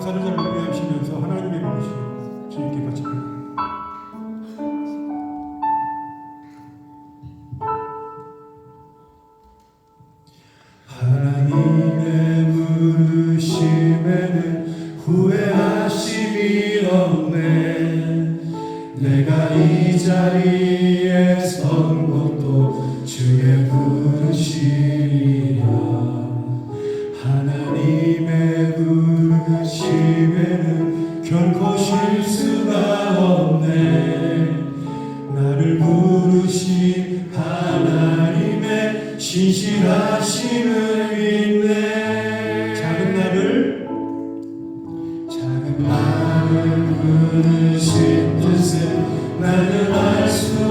가사를 잘 이해하시면서 하나님의 부르심을 주님께 바칩니다. 하나님의 부르심에는 후회하심이 없네. 내가 이 자리에 선 것도 주의 부르심이야. 하나님의 부르심에는 결코 실수가 없네. 나를 부르신 하나님의 신실하심을 믿네. 작은 나를 부르신 뜻을 나는 알 수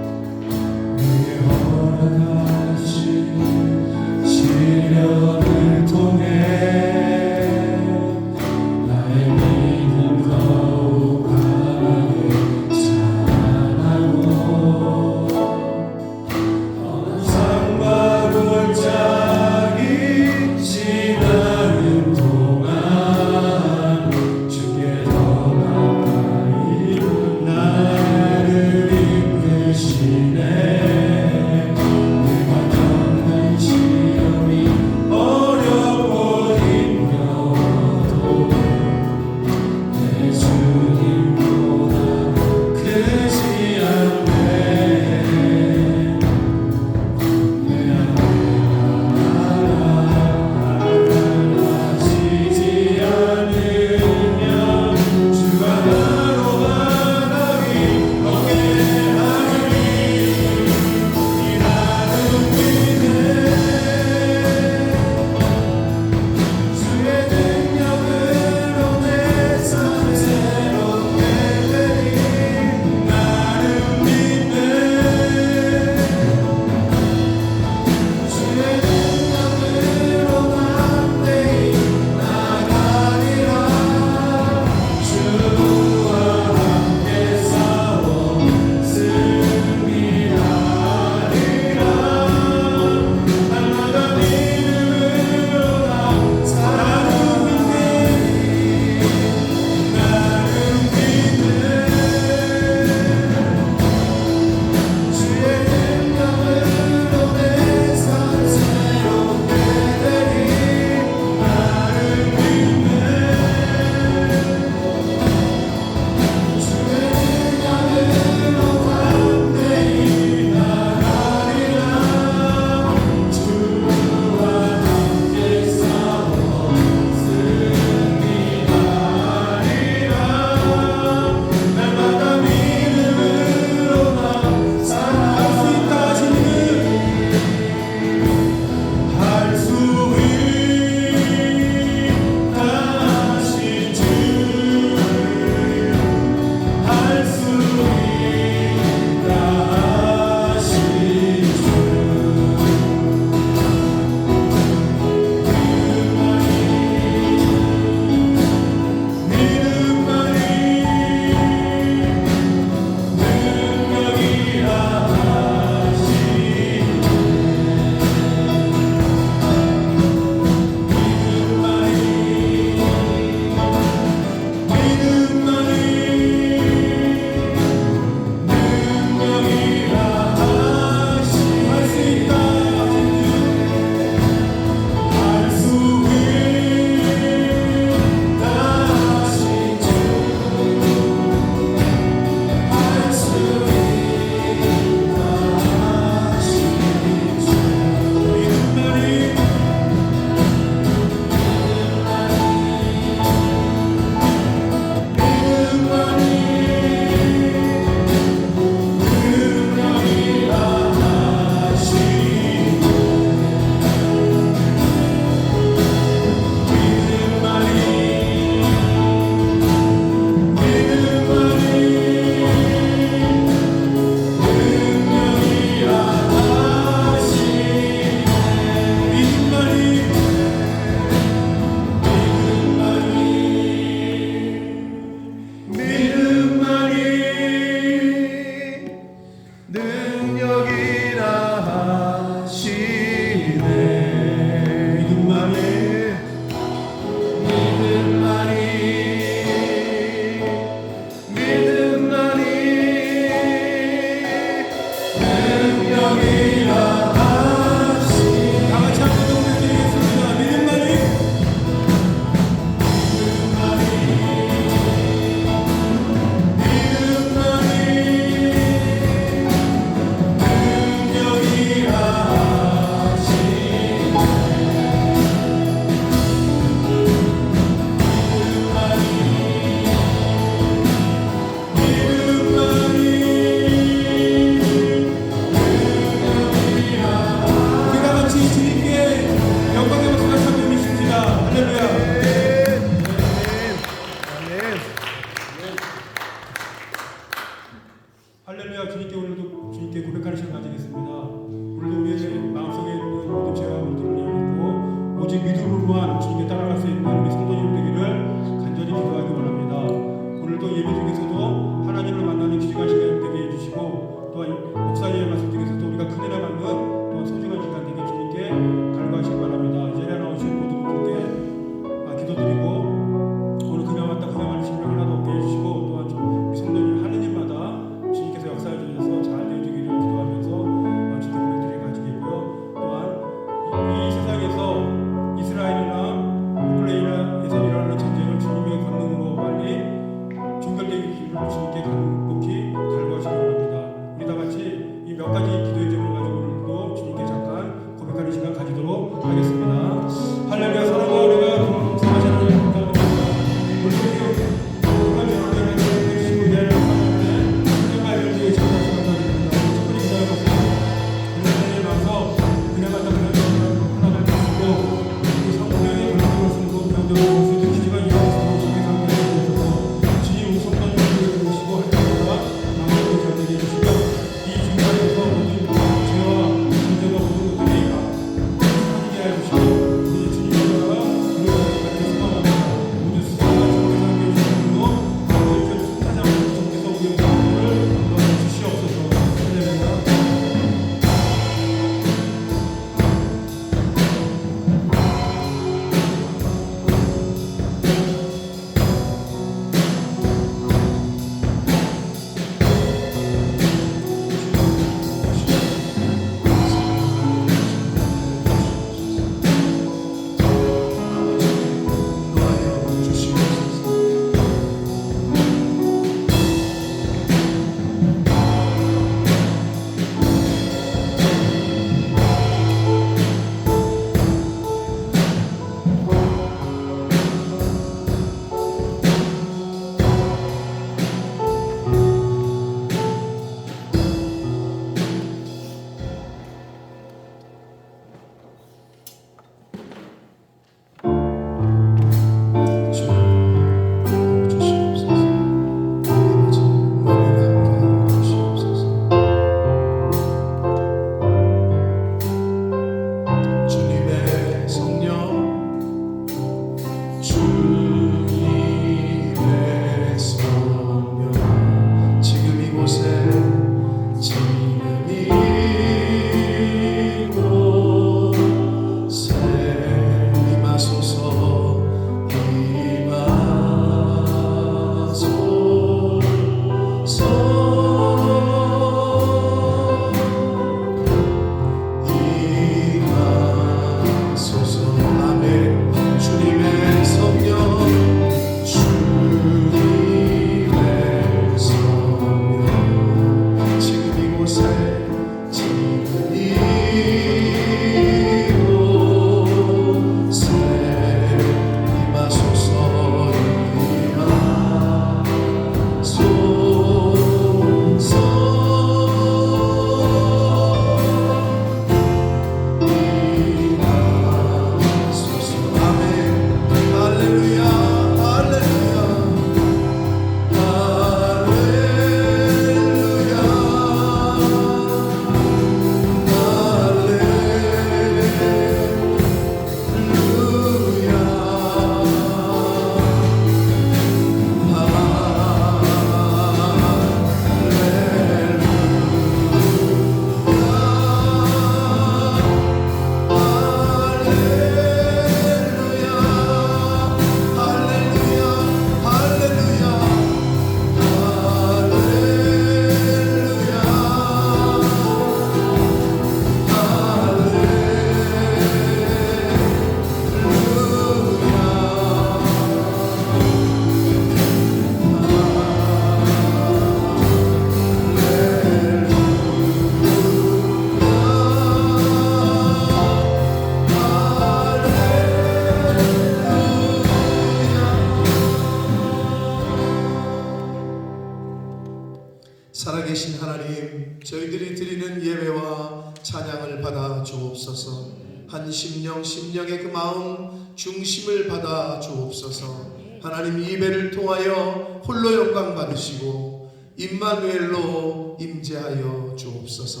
받아 주옵소서. 한 심령의 그 마음 중심을 받아 주옵소서. 하나님 이 예배를 통하여 홀로 영광 받으시고 임마누엘로 임재하여 주옵소서.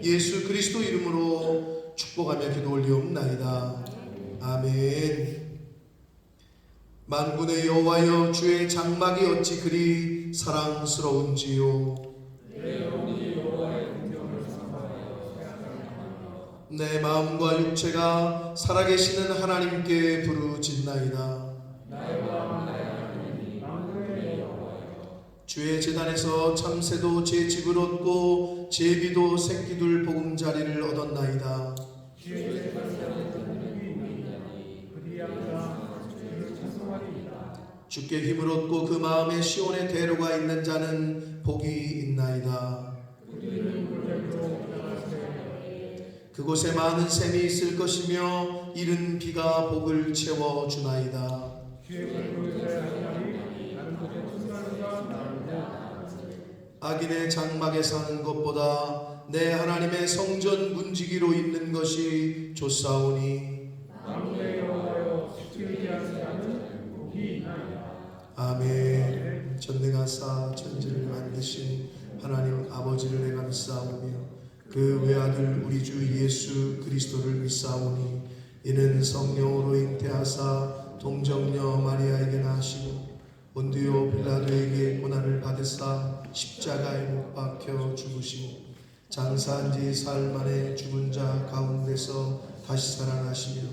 예수 그리스도 이름으로 축복하며 기도 올리옵나이다. 아멘. 만군의 여호와여, 주의 장막이 어찌 그리 사랑스러운지요. 내 마음과 육체가 살아계시는 하나님께 부르짖나이다. 주의 제단에서 참새도 제 집을 얻고 제비도 새끼둘 보금자리를 얻었나이다. 주께 힘을 얻고 그 마음에 시온의 대로가 있는 자는 복이 있나이다. 그곳에 많은 샘이 있을 것이며 이른 비가 복을 채워주나이다. 악인의 장막에 사는 것보다 내 하나님의 성전 문지기로 있는 것이 좋사오니. 아멘. 전능하사 천지를 만드신 하나님 아버지를 내가 믿사오며 그 외아들 우리 주 예수 그리스도를 믿사오니 이는 성령으로 잉태하사 동정녀 마리아에게 나시고 본디오 빌라도에게 고난을 받으사 십자가에 못 박혀 죽으시고 장사한 지 사흘 만에 죽은 자 가운데서 다시 살아나시며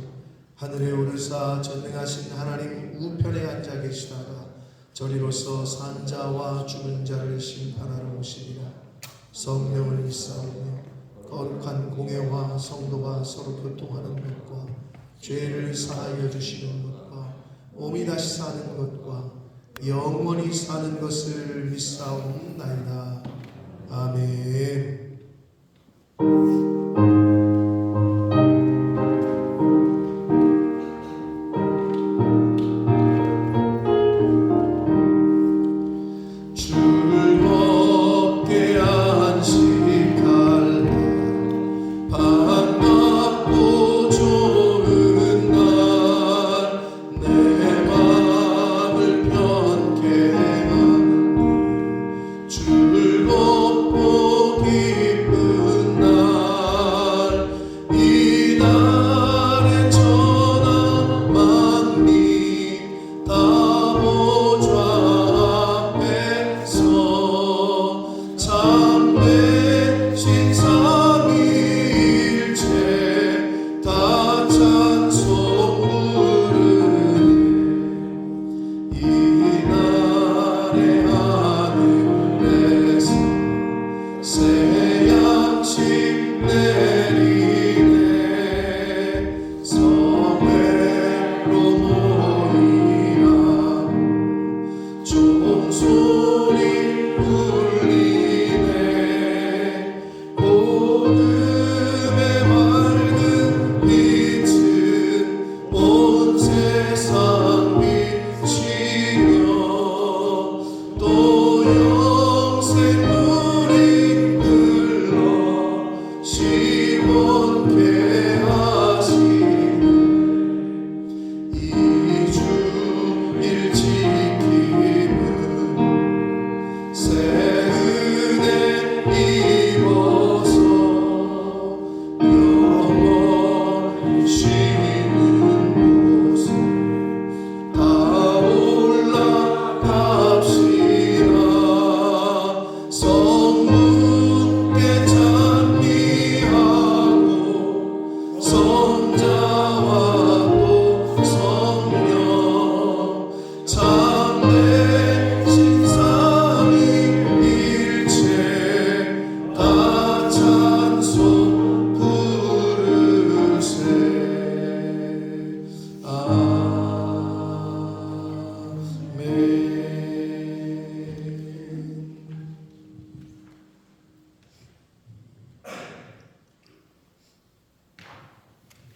하늘에 오르사 전능하신 하나님 우편에 앉아 계시다가 저리로서 산 자와 죽은 자를 심판하러 오시리라. 성령을 믿사오며 거룩한 공회와 성도가 서로 교통하는 것과 죄를 사하여 주시는 것과 몸이 다시 사는 것과 영원히 사는 것을 믿사옵나이다. 아멘.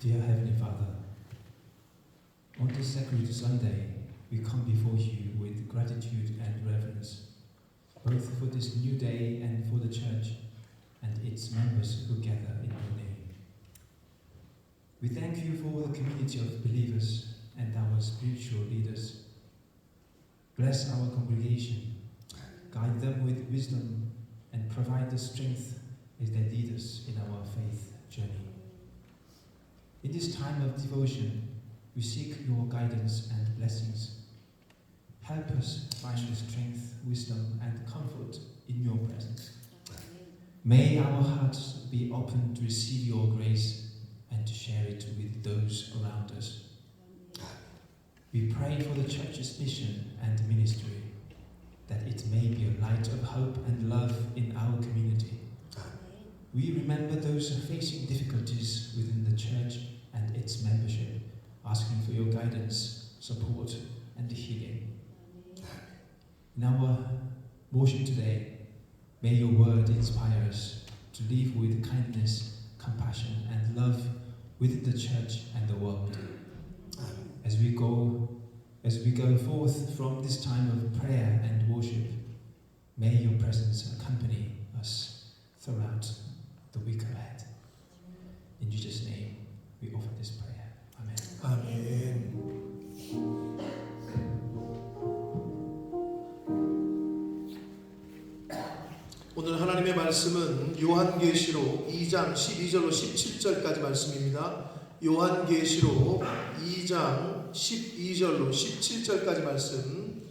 Dear Heavenly Father, on this Sacred Sunday, we come before you with gratitude and reverence, both for this new day and for the Church and its members who gather in your name. We thank you for the community of believers and our spiritual leaders. Bless our congregation, guide them with wisdom, and provide the strength as they lead us in our faith journey. In this time of devotion, we seek your guidance and blessings. Help us find the strength, wisdom, and comfort in your presence. May our hearts be open to receive your grace and to share it with those around us. We pray for the church's mission and ministry, that it may be a light of hope and love in our community. We remember those facing difficulties within the church and its membership, asking for your guidance, support, and healing. In our motion today, may your word inspire us to live with kindness, compassion, and love with the church and the world. As we go forth from this time of prayer and worship, may your presence accompany us throughout the week ahead. In Jesus' name, we offer this prayer. Amen. 아멘. 오늘 하나님의 말씀은 요한계시록 2장 12절로 17절까지 말씀입니다. 요한계시록 2장 12절로 17절까지 말씀,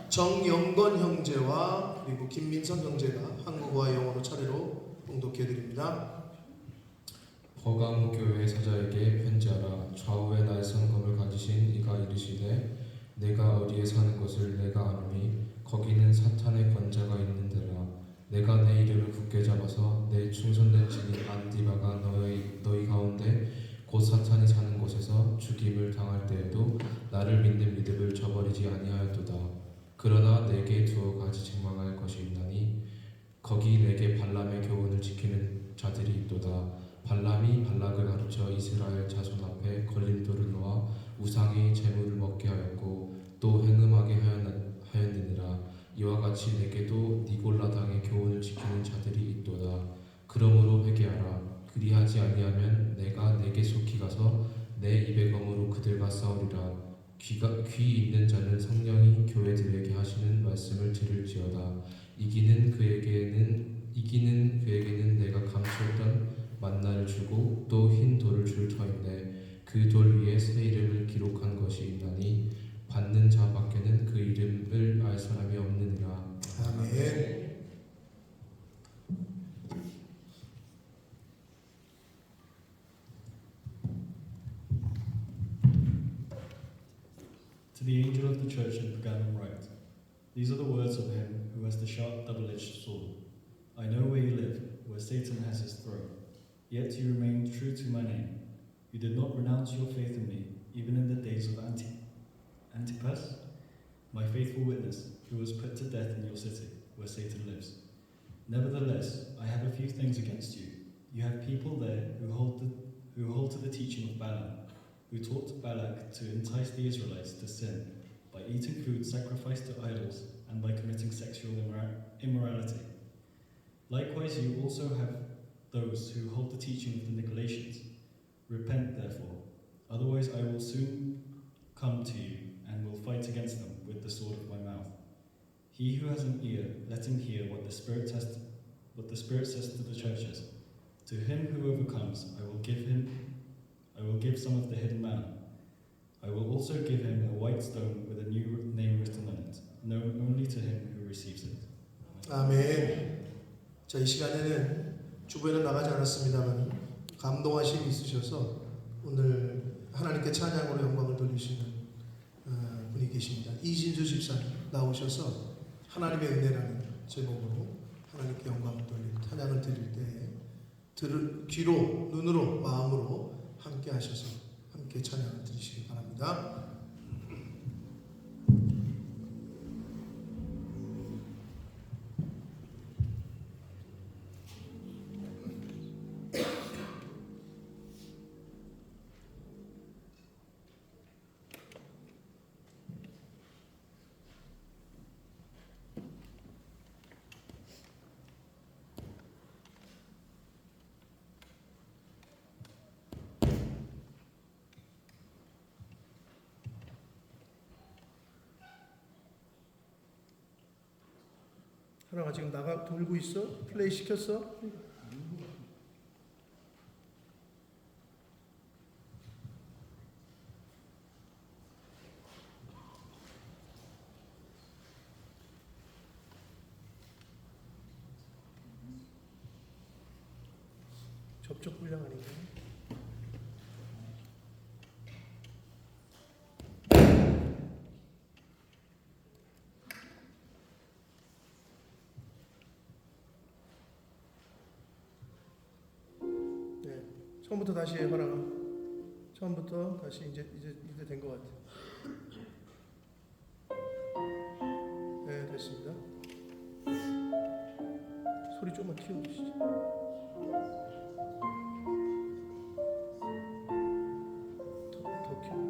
정영건 형제와 그리고 김민성 형제가 한국어와 영어로 차례로 봉독해 드립니다. 버가모 교회 사자에게 편지하라. 좌우에 날선 검을 가지신 이가 이르시되 내가 어디에 사는 것을 내가 아노니 거기는 사탄의 권자가 있는 데라. 내가 내 이름을 굳게 잡아서 내 충성된 증인 안디바가 너희 가운데 곧 사탄이 사는 곳에서 죽임을 당할 때에도 나를 믿는 믿음을 저버리지 아니하였도다. 그러나 내게 두어 가지 책망할 것이 있나니 거기 내게 발람의 교훈을 지키는 자들이 있도다. 발람이 발락을 가르쳐 이스라엘 자손 앞에 걸림돌을 놓아 우상의 제물을 먹게 하였고 또 행음하게 하였느니라. 이와 같이 내게도 니골라 당의 교훈을 지키는 자들이 있도다. 그러므로 회개하라. 그리하지 아니하면 내가 내게 속히 가서 내 입의 검으로 그들과 싸우리라. 귀 있는 자는 성령이 교회들에게 하시는 말씀을 들을지어다. 이기는 그에게는 내가 감추었던 만나를 주고 또 흰 돌을 줄 터인데 그 돌 위에 새 이름을 기록한 것이 있나니 받는 자 밖에는 그 이름을 알 사람이 없느니라. 아멘. To the angel of the church in Pergamum write, these are the words of him who has the sharp double-edged sword. I know where you live, where Satan has his throne. Yet you remained true to my name. You did not renounce your faith in me, even in the days of Antipas, my faithful witness, who was put to death in your city, where Satan lives. Nevertheless, I have a few things against you. You have people there who hold to the teaching of Balaam, who taught Balak to entice the Israelites to sin by eating food sacrificed to idols and by committing sexual immorality. Likewise, you also have those who hold the teaching of the Nicolaitans. Repent, therefore, otherwise I will soon come to you and will fight against them with the sword of my mouth. He who has an ear, let him hear what the Spirit says to the churches. To him who overcomes, I will give some of the hidden manna. I will also give him a white stone with a new name written on it, known only to him who receives it. 아멘. 자, 이 시간에는 주부에는 나가지 않았습니다만 감동하심이 있으셔서 오늘 하나님께 찬양으로 영광을 돌리시는 분이 계십니다. 이진주 집사님 나오셔서 하나님의 은혜라는 제목으로 하나님께 영광을 돌리는 찬양을 드릴 때 귀로, 눈으로, 마음으로 함께 하셔서 함께 찬양을 드리시기 바랍니다. 하나가 지금 나가 돌고 있어? 플레이 시켰어? 접촉 불량 아닌가? 네, 처음부터 다시 해, 하나가. 처음부터 다시 이제 된 것 같아. 네, 됐습니다. 소리 좀만 키워주시죠. 더 키워.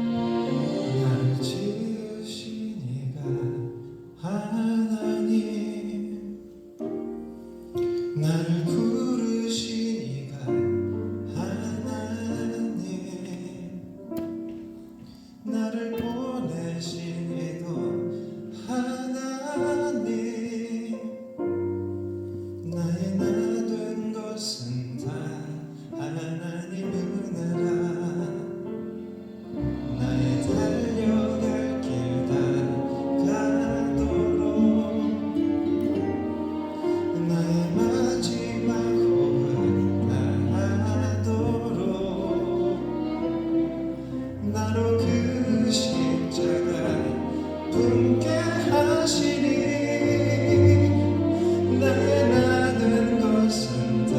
나를 지으신 이가 하나님, 나를 부르신 이가 하나님, 나를 보내신 이도 하나님, 나의 나 된 것은 다 하나님 은혜라. 나의 달려갈 길 다가도록, 나의 마지막 호흡 다하도록, 나로 그 십자가 품게 하시니, 나의 나 된 것은 다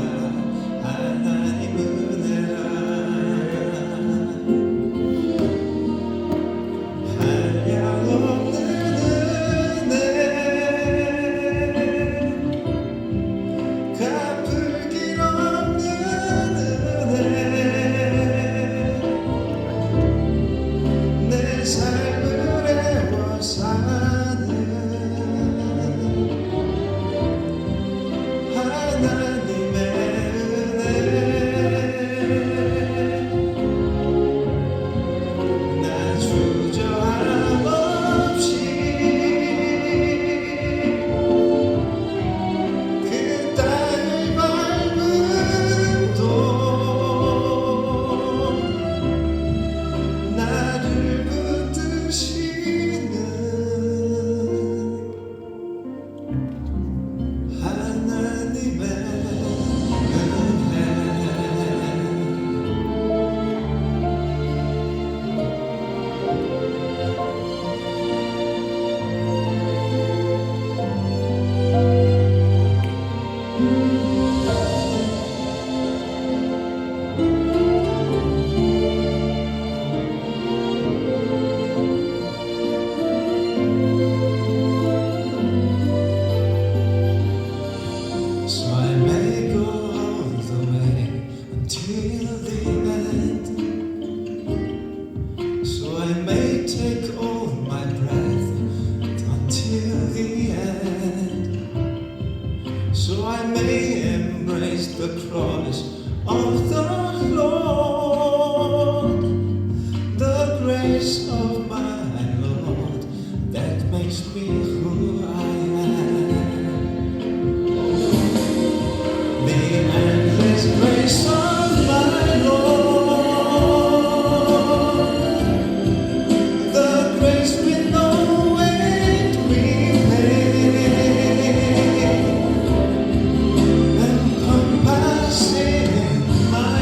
하나님 은혜라. 한량없는 은혜, 갚을 길 없는 은혜, 내 삶을 애워 사는 하나님의 은혜, 나 주저함 없이 그 땅을 밟은 도 나를 붙드시는 하나님의 은혜. So I may go all the way until the end. So I may take all my breath until the end. So I may embrace the cross of the Lord, the grace of my Lord that makes me who I am. The endless grace of my Lord, the grace with no end repay, encompassing my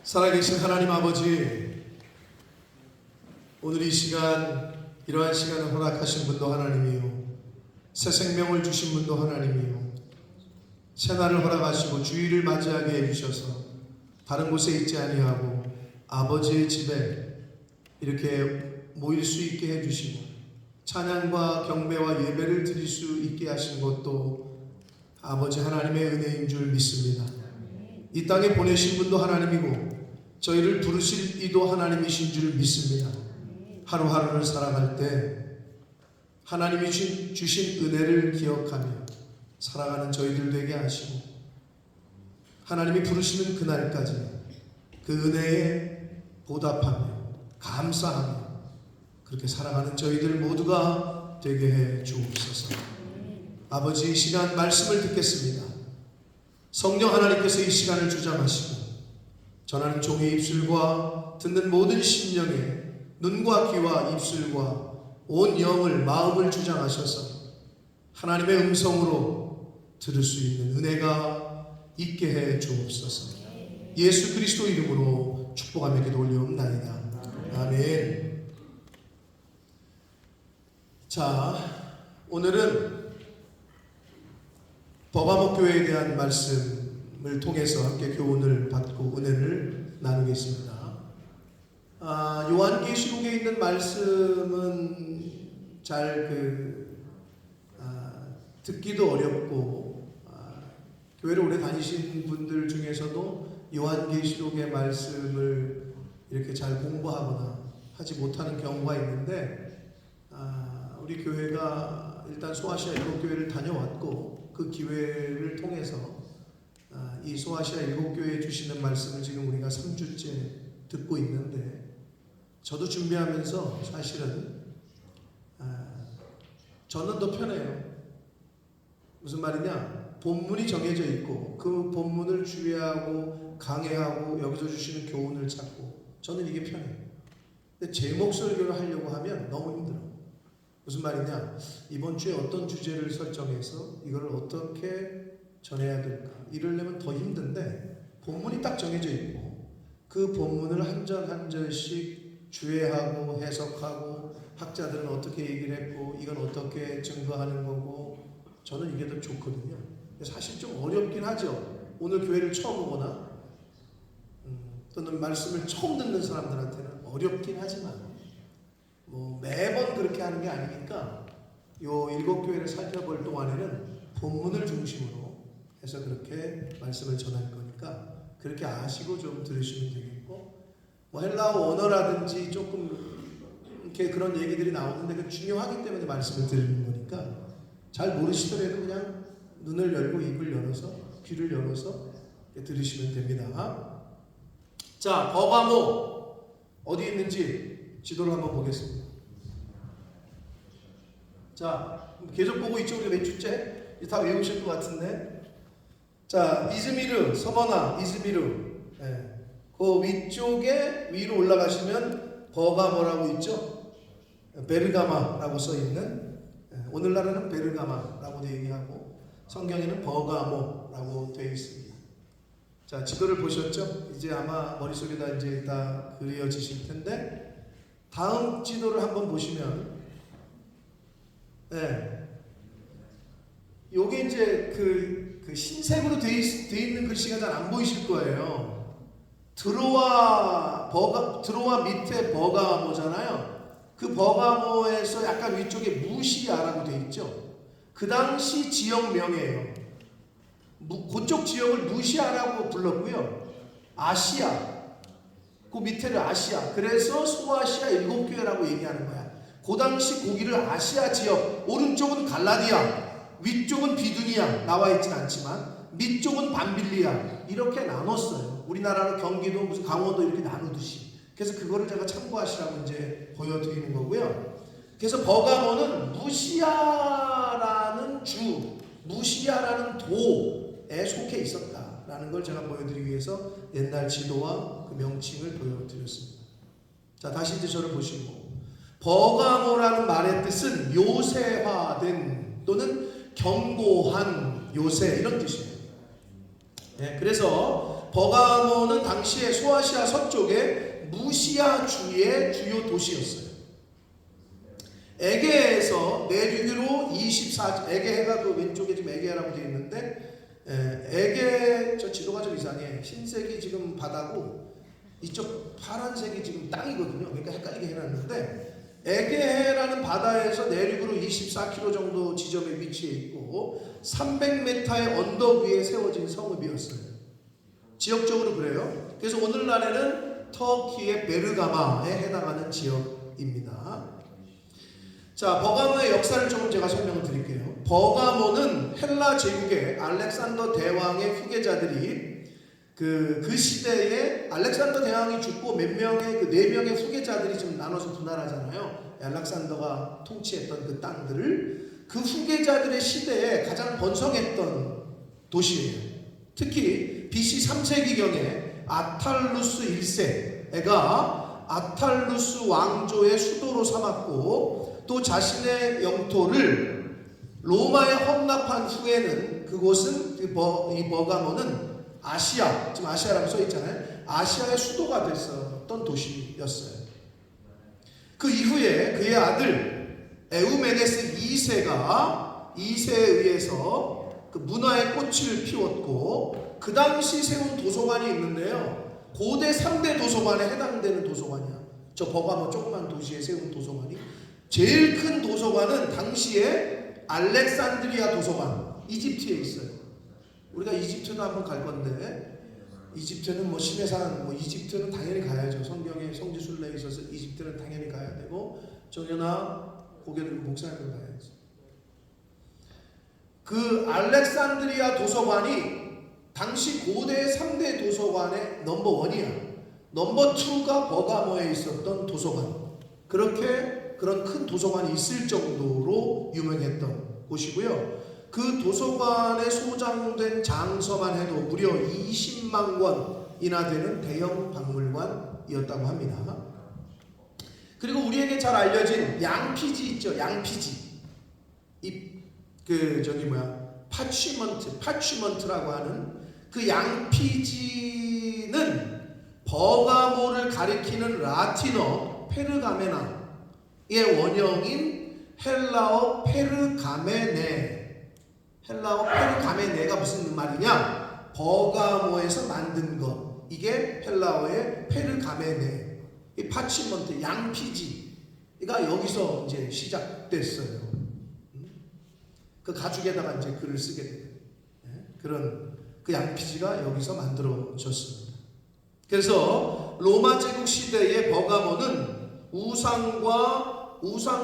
살아계신 하나님 아버지, 오늘 이 시간, 이러한 시간을 허락하신 분도 하나님이요, 새 생명을 주신 분도 하나님이요, 새날을 허락하시고 주일을 맞이하게 해주셔서 다른 곳에 있지 아니하고 아버지의 집에 이렇게 모일 수 있게 해주시고 찬양과 경배와 예배를 드릴 수 있게 하신 것도 아버지 하나님의 은혜인 줄 믿습니다. 이 땅에 보내신 분도 하나님이고 저희를 부르실 이도 하나님이신 줄 믿습니다. 하루하루를 살아갈 때 하나님이 주신 은혜를 기억하며 살아가는 저희들 되게 하시고 하나님이 부르시는 그날까지 그 은혜에 보답하며 감사하며 그렇게 살아가는 저희들 모두가 되게 해 주옵소서. 아버지, 이 시간 말씀을 듣겠습니다. 성령 하나님께서 이 시간을 주장하시고 전하는 종의 입술과 듣는 모든 심령에 눈과 귀와 입술과 온 영을 마음을 주장하셔서 하나님의 음성으로 들을 수 있는 은혜가 있게 해 주옵소서. 예수 그리스도 이름으로 축복하며 기도 올려옵나이다. 아멘. 자, 오늘은 버가모 교회에 대한 말씀을 통해서 함께 교훈을 받고 은혜를 나누겠습니다. 요한계시록에 있는 말씀은 잘 듣기도 어렵고 교회를 오래 다니신 분들 중에서도 요한계시록의 말씀을 이렇게 잘 공부하거나 하지 못하는 경우가 있는데 우리 교회가 일단 소아시아 일곱 교회를 다녀왔고 그 기회를 통해서 이 소아시아 일곱 교회에 주시는 말씀을 지금 우리가 3주째 듣고 있는데 저도 준비하면서 사실은 저는 더 편해요. 무슨 말이냐? 본문이 정해져 있고 그 본문을 주의하고 강해하고 여기서 주시는 교훈을 찾고 저는 이게 편해요. 근데 제목 설교를 하려고 하면 너무 힘들어. 무슨 말이냐? 이번 주에 어떤 주제를 설정해서 이걸 어떻게 전해야 될까? 이러려면 더 힘든데 본문이 딱 정해져 있고 그 본문을 한 절 한 절씩 주의하고 해석하고 학자들은 어떻게 얘기를 했고 이건 어떻게 증거하는 거고 저는 이게 더 좋거든요. 사실 좀 어렵긴 하죠. 오늘 교회를 처음 오거나 또는 말씀을 처음 듣는 사람들한테는 어렵긴 하지만 매번 그렇게 하는 게 아니니까 요 일곱 교회를 살펴볼 동안에는 본문을 중심으로 해서 그렇게 말씀을 전할 거니까 그렇게 아시고 좀 들으시면 되겠고 헬라어 언어라든지 조금 이렇게 그런 얘기들이 나오는데 그 중요하기 때문에 말씀을 드리는 거니까 잘 모르시더라도 그냥 눈을 열고 입을 열어서 귀를 열어서 들으시면 됩니다. 자, 버가모 어디 있는지 지도를 한번 보겠습니다. 자, 계속 보고 있죠? 우리 몇 주째? 다 외우실 것 같은데. 자, 이즈미르, 서머나, 이즈미르. 네. 그 위쪽에 위로 올라가시면 버가모라고 있죠? 베르가마라고 써 있는. 오늘날에는 베르가마라고도 얘기하고 성경에는 버가모라고 되어 있습니다. 자, 지도를 보셨죠? 이제 아마 머릿속에다 이제 다 그려지실 텐데 다음 지도를 한번 보시면 요게 이제 그 흰색으로 되어 있는 글씨가 잘 안 보이실 거예요. 드로아 밑에 버가모잖아요. 그 버가모에서 약간 위쪽에 무시아라고 되어 있죠. 그 당시 지역명이에요. 그쪽 지역을 무시아라고 불렀고요. 아시아, 그 밑에를 아시아. 그래서 소아시아 일곱 교회라고 얘기하는 거야. 그 당시 거기를 아시아 지역, 오른쪽은 갈라디아, 위쪽은 비두니아 나와 있진 않지만 밑쪽은 밤빌리아 이렇게 나눴어요. 우리나라로 경기도 무슨 강원도 이렇게 나누듯이. 그래서 그거를 제가 참고하시라고 이제 보여드리는 거고요. 그래서 버가모는 무시아라는 무시아라는 도에 속해 있었다라는 걸 제가 보여드리기 위해서 옛날 지도와 그 명칭을 보여드렸습니다. 자, 다시 이제 저를 보시고 버가모라는 말의 뜻은 요새화된 또는 견고한 요새 이런 뜻이에요. 네, 그래서 버가모는 당시에 소아시아 서쪽의 무시아 주의 주요 도시였어요. 에게에서 내륙으로 24, 에게해가 그 왼쪽에 지금 에게라고 되어 있는데, 에게 저 지도가 좀 이상해. 흰색이 지금 바다고 이쪽 파란색이 지금 땅이거든요. 그러니까 헷갈리게 해놨는데, 에게해라는 바다에서 내륙으로 24km 정도 지점에 위치해 있고 300m의 언덕 위에 세워진 성읍이었어요. 지역적으로 그래요. 그래서 오늘날에는 터키의 베르가마에 해당하는 지역입니다. 자, 버가모의 역사를 조금 제가 설명을 드릴게요. 버가모는 헬라 제국의 알렉산더 대왕의 후계자들이 그 시대에 알렉산더 대왕이 죽고 몇 명의 그 4명의 후계자들이 좀 나눠서 분할하잖아요. 알렉산더가 통치했던 그 땅들을 그 후계자들의 시대에 가장 번성했던 도시예요. 특히 BC 3세기경에 아탈루스 1세가 아탈루스 왕조의 수도로 삼았고 또 자신의 영토를 로마에 헌납한 후에는 그곳은 이 버가모는 아시아, 지금 아시아라고 써있잖아요. 아시아의 수도가 됐었던 도시였어요. 그 이후에 그의 아들 에우메네스 2세에 의해서 그 문화의 꽃을 피웠고 그 당시 세운 도서관이 있는데요. 고대 3대 도서관에 해당되는 도서관이야. 저 버가모 조그만 도시에 세운 도서관이. 제일 큰 도서관은 당시에 알렉산드리아 도서관, 이집트에 있어요. 우리가 이집트도 한번 갈 건데 이집트는 뭐 신해산, 뭐 이집트는 당연히 가야죠. 성경에 성지순례에 있어서 이집트는 당연히 가야 되고 정연아 고개 들고 목사님을 가야지. 그 알렉산드리아 도서관이 당시 고대 3대 도서관의 넘버1이야. 넘버2가 버가모에 있었던 도서관. 그렇게 그런 큰 도서관이 있을 정도로 유명했던 곳이고요. 그 도서관에 소장된 장서만 해도 무려 20만 권이나 되는 대형 박물관이었다고 합니다. 그리고 우리에게 잘 알려진 양피지 있죠. 양피지. 파취먼트라고 하는 그 양피지는 버가모를 가리키는 라틴어 페르가메나의 원형인 헬라어 페르가메네가 무슨 말이냐? 버가모에서 만든 것. 이게 헬라어의 페르가메네. 이 파치먼트, 양피지가 여기서 이제 시작됐어요. 그 가죽에다가 이제 글을 쓰게 되는 그런 그 양피지가 여기서 만들어졌습니다. 그래서 로마 제국 시대의 버가모는 우상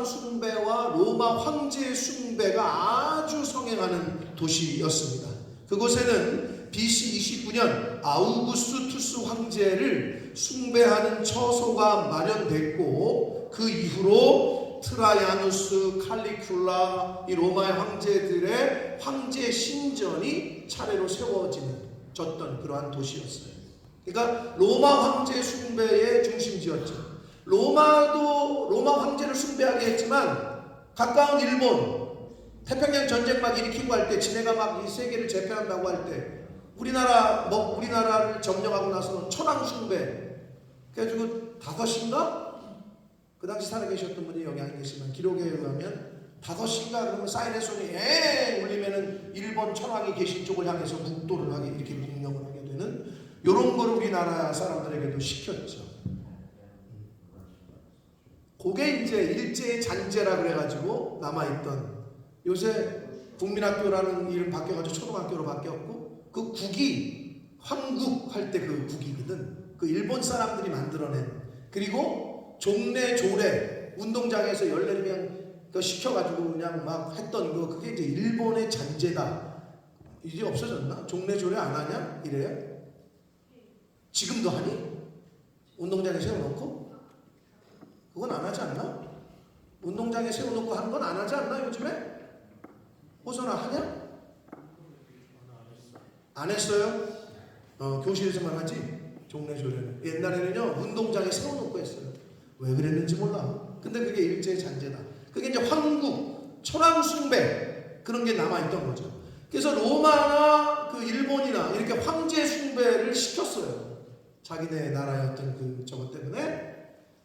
숭배와 로마 황제 숭배가 아주 성행하는 도시였습니다. 그곳에는 BC 29년 아우구스투스 황제를 숭배하는 처소가 마련됐고 그 이후로 트라야누스, 칼리큘라 이 로마의 황제들의 황제 신전이 차례로 세워졌던 그러한 도시였어요. 그러니까 로마 황제 숭배의 중심지였죠. 로마 황제를 숭배하게 했지만 가까운 일본 태평양 전쟁 막 일으키고 할 때 지네가 막 이 세계를 제패한다고 할 때 우리나라를 점령하고 나서는 천황 숭배 그래가지고 5인가? 그 당시 살아계셨던 분이 여기 안 계시지만 기록에 의하면 5인가 그러면 사이렌송이 울리면은 일본 천황이 계신 쪽을 향해서 북도를 하게 이렇게 명령을 하게 되는 요런 걸 우리나라 사람들에게도 시켰죠. 그게 이제 일제의 잔재라 그래가지고 남아있던 요새 국민학교라는 이름 바뀌어가지고 초등학교로 바뀌었고 그 국이 황국 할 때 그 국이거든. 그 일본 사람들이 만들어낸 그리고 종래 조례 운동장에서 14명 시켜가지고 그냥 막 했던 거 그게 이제 일본의 잔재다. 이제 없어졌나? 종래 조례 안 하냐? 이래요? 지금도 하니? 운동장에 세워놓고? 그건 안 하지 않나? 운동장에 세워놓고 하는 건 안 하지 않나 요즘에? 호선아 하냐? 안 했어요? 교실에서만 하지? 종래조례는 옛날에는요 운동장에 세워놓고 했어요. 왜 그랬는지 몰라. 근데 그게 일제의 잔재다. 그게 이제 황국, 천황 숭배 그런 게 남아있던 거죠. 그래서 로마나 그 일본이나 이렇게 황제 숭배를 시켰어요. 자기네 나라의 어떤 그 저것 때문에.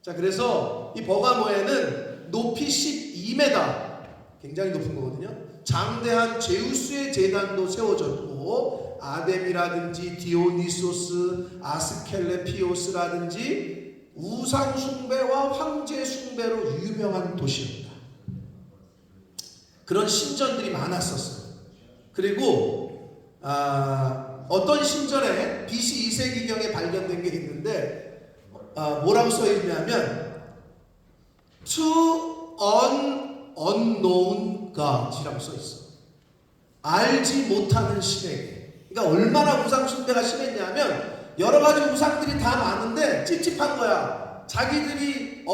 자, 그래서 이 버가모에는 높이 12m, 굉장히 높은 거거든요. 장대한 제우스의 제단도 세워졌고, 아뎀이라든지 디오니소스, 아스켈레피오스라든지 우상 숭배와 황제 숭배로 유명한 도시입니다. 그런 신전들이 많았었어요. 그리고 어떤 신전에 BC 2세기경에 발견된 게 있는데 뭐라고 써있냐면 To unknown God이라고 써있어. 알지 못하는 신에게. 그러니까 얼마나 우상 숭배가 심했냐면 여러 가지 우상들이 다 많은데 찝찝한 거야. 자기들이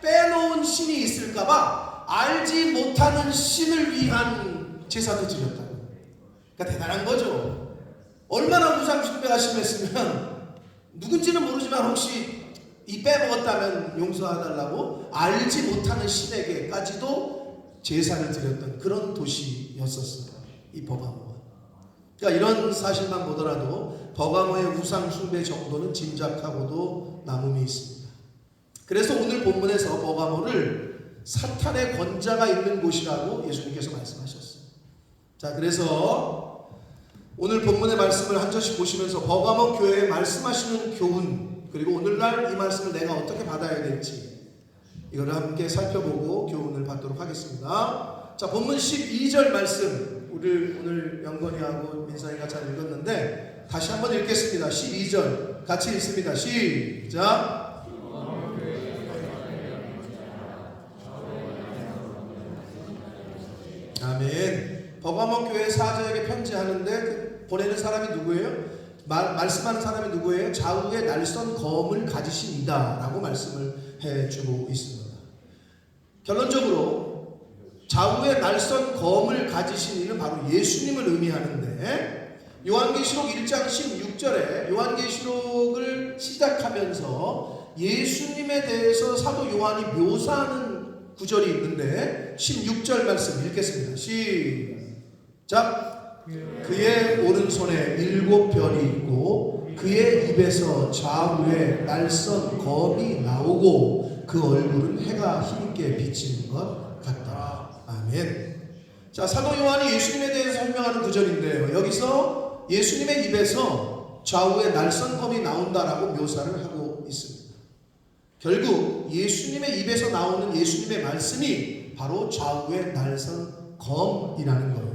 빼놓은 신이 있을까봐 알지 못하는 신을 위한 제사도 드렸다고. 그러니까 대단한 거죠. 얼마나 우상 숭배가 심했으면 누군지는 모르지만 혹시 이 빼먹었다면 용서해달라고 알지 못하는 신에게까지도 제사를 드렸던 그런 도시였었어요. 이 버가모가. 그러니까 이런 사실만 보더라도 버가모의 우상 숭배 정도는 짐작하고도 남음이 있습니다. 그래서 오늘 본문에서 버가모를 사탄의 권자가 있는 곳이라고 예수님께서 말씀하셨어요. 자, 그래서 오늘 본문의 말씀을 한 절씩 보시면서 버가모 교회에 말씀하시는 교훈, 그리고 오늘날 이 말씀을 내가 어떻게 받아야 될지 이거를 함께 살펴보고 교훈을 받도록 하겠습니다. 자, 본문 12절 말씀 우리 오늘 영건이하고 민상이가 잘 읽었는데 다시 한번 읽겠습니다. 12절 같이 읽습니다. 시작. 아멘. 버가모 교회 사자에게 편지하는데 보내는 사람이 누구예요? 말씀하는 사람이 누구예요? 좌우에 날선 검을 가지신 이다 라고 말씀을 해주고 있습니다. 결론적으로 좌우에 날선 검을 가지신 이는 바로 예수님을 의미하는데, 요한계시록 1장 16절에 요한계시록을 시작하면서 예수님에 대해서 사도 요한이 묘사하는 구절이 있는데 16절 말씀 읽겠습니다. 시작. 그의 오른손에 7별이 있고 그의 입에서 좌우에 날선 검이 나오고 그 얼굴은 해가 힘있게 비치는 것 같더라. 아멘. 자, 사도 요한이 예수님에 대해서 설명하는 구절인데요, 여기서 예수님의 입에서 좌우에 날선 검이 나온다라고 묘사를 하고 있습니다. 결국 예수님의 입에서 나오는 예수님의 말씀이 바로 좌우에 날선 검이라는 거예요.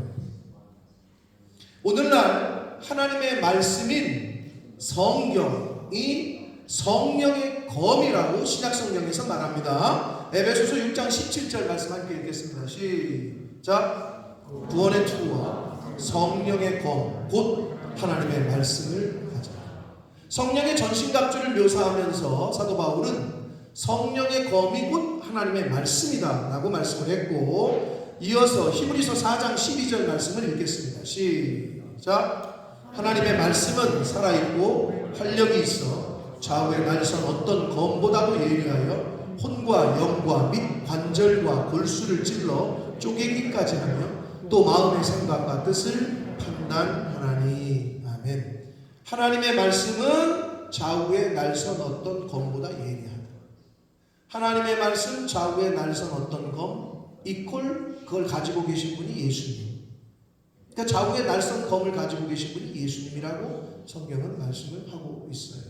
오늘날 하나님의 말씀인 성경이 성령의 검이라고 신약성경에서 말합니다. 에베소서 6장 17절 말씀 함께 읽겠습니다. 시작. 구원의 투구와 성령의 검 곧 하나님의 말씀을 가져라. 성령의 전신갑주를 묘사하면서 사도 바울은 성령의 검이 곧 하나님의 말씀이다 라고 말씀을 했고, 이어서 히브리서 4장 12절 말씀을 읽겠습니다. 시작. 하나님의 말씀은 살아있고 활력이 있어 좌우에 날선 어떤 검보다도 예리하여 혼과 영과 및 관절과 골수를 찔러 쪼개기까지 하며 또 마음의 생각과 뜻을 판단하나니. 아멘. 하나님의 말씀은 좌우에 날선 어떤 검보다 예리하다. 하나님의 말씀 좌우에 날선 어떤 검 이퀄 그걸 가지고 계신 분이 예수님. 그러니까 좌우에 날선 검을 가지고 계신 분이 예수님이라고 성경은 말씀을 하고 있어요.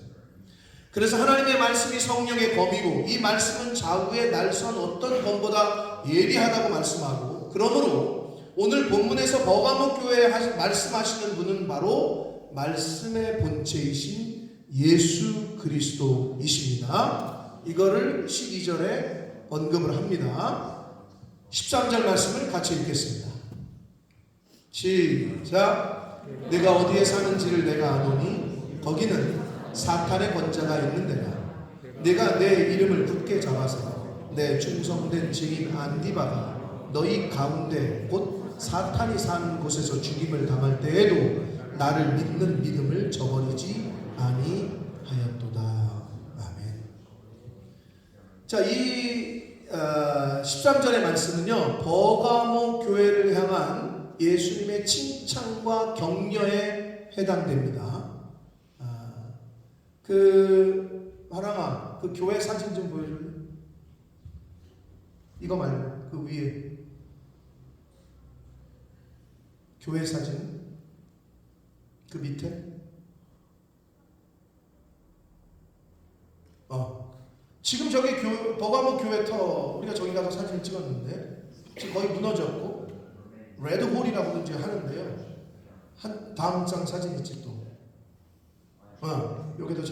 그래서 하나님의 말씀이 성령의 검이고 이 말씀은 좌우에 날선 어떤 검보다 예리하다고 말씀하고, 그러므로 오늘 본문에서 버가모 교회에 말씀하시는 분은 바로 말씀의 본체이신 예수 그리스도이십니다. 이거를 12절에 언급을 합니다. 13절 말씀을 같이 읽겠습니다. 시작. 내가 어디에 사는지를 내가 아노니 거기는 사탄의 권자가 있는 데라. 내가 내 이름을 굳게 잡아서 내 충성된 증인 안디바가 너희 가운데 곧 사탄이 사는 곳에서 죽임을 당할 때에도 나를 믿는 믿음을 저버리지 아니하였도다. 아멘. 자, 이 13절의 말씀은요, 버가모 교회를 향한 예수님의 칭찬과 격려에 해당됩니다. 화랑아, 그 교회 사진 좀 보여줄래? 이거 말고 그 위에 교회 사진, 그 밑에. 지금 저기 버가모 교회 터 우리가 저기 가서 사진을 찍었는데 지금 거의 무너졌고 레드홀이라고든지 하는데요. 다음 장 사진 있지 또. 여기도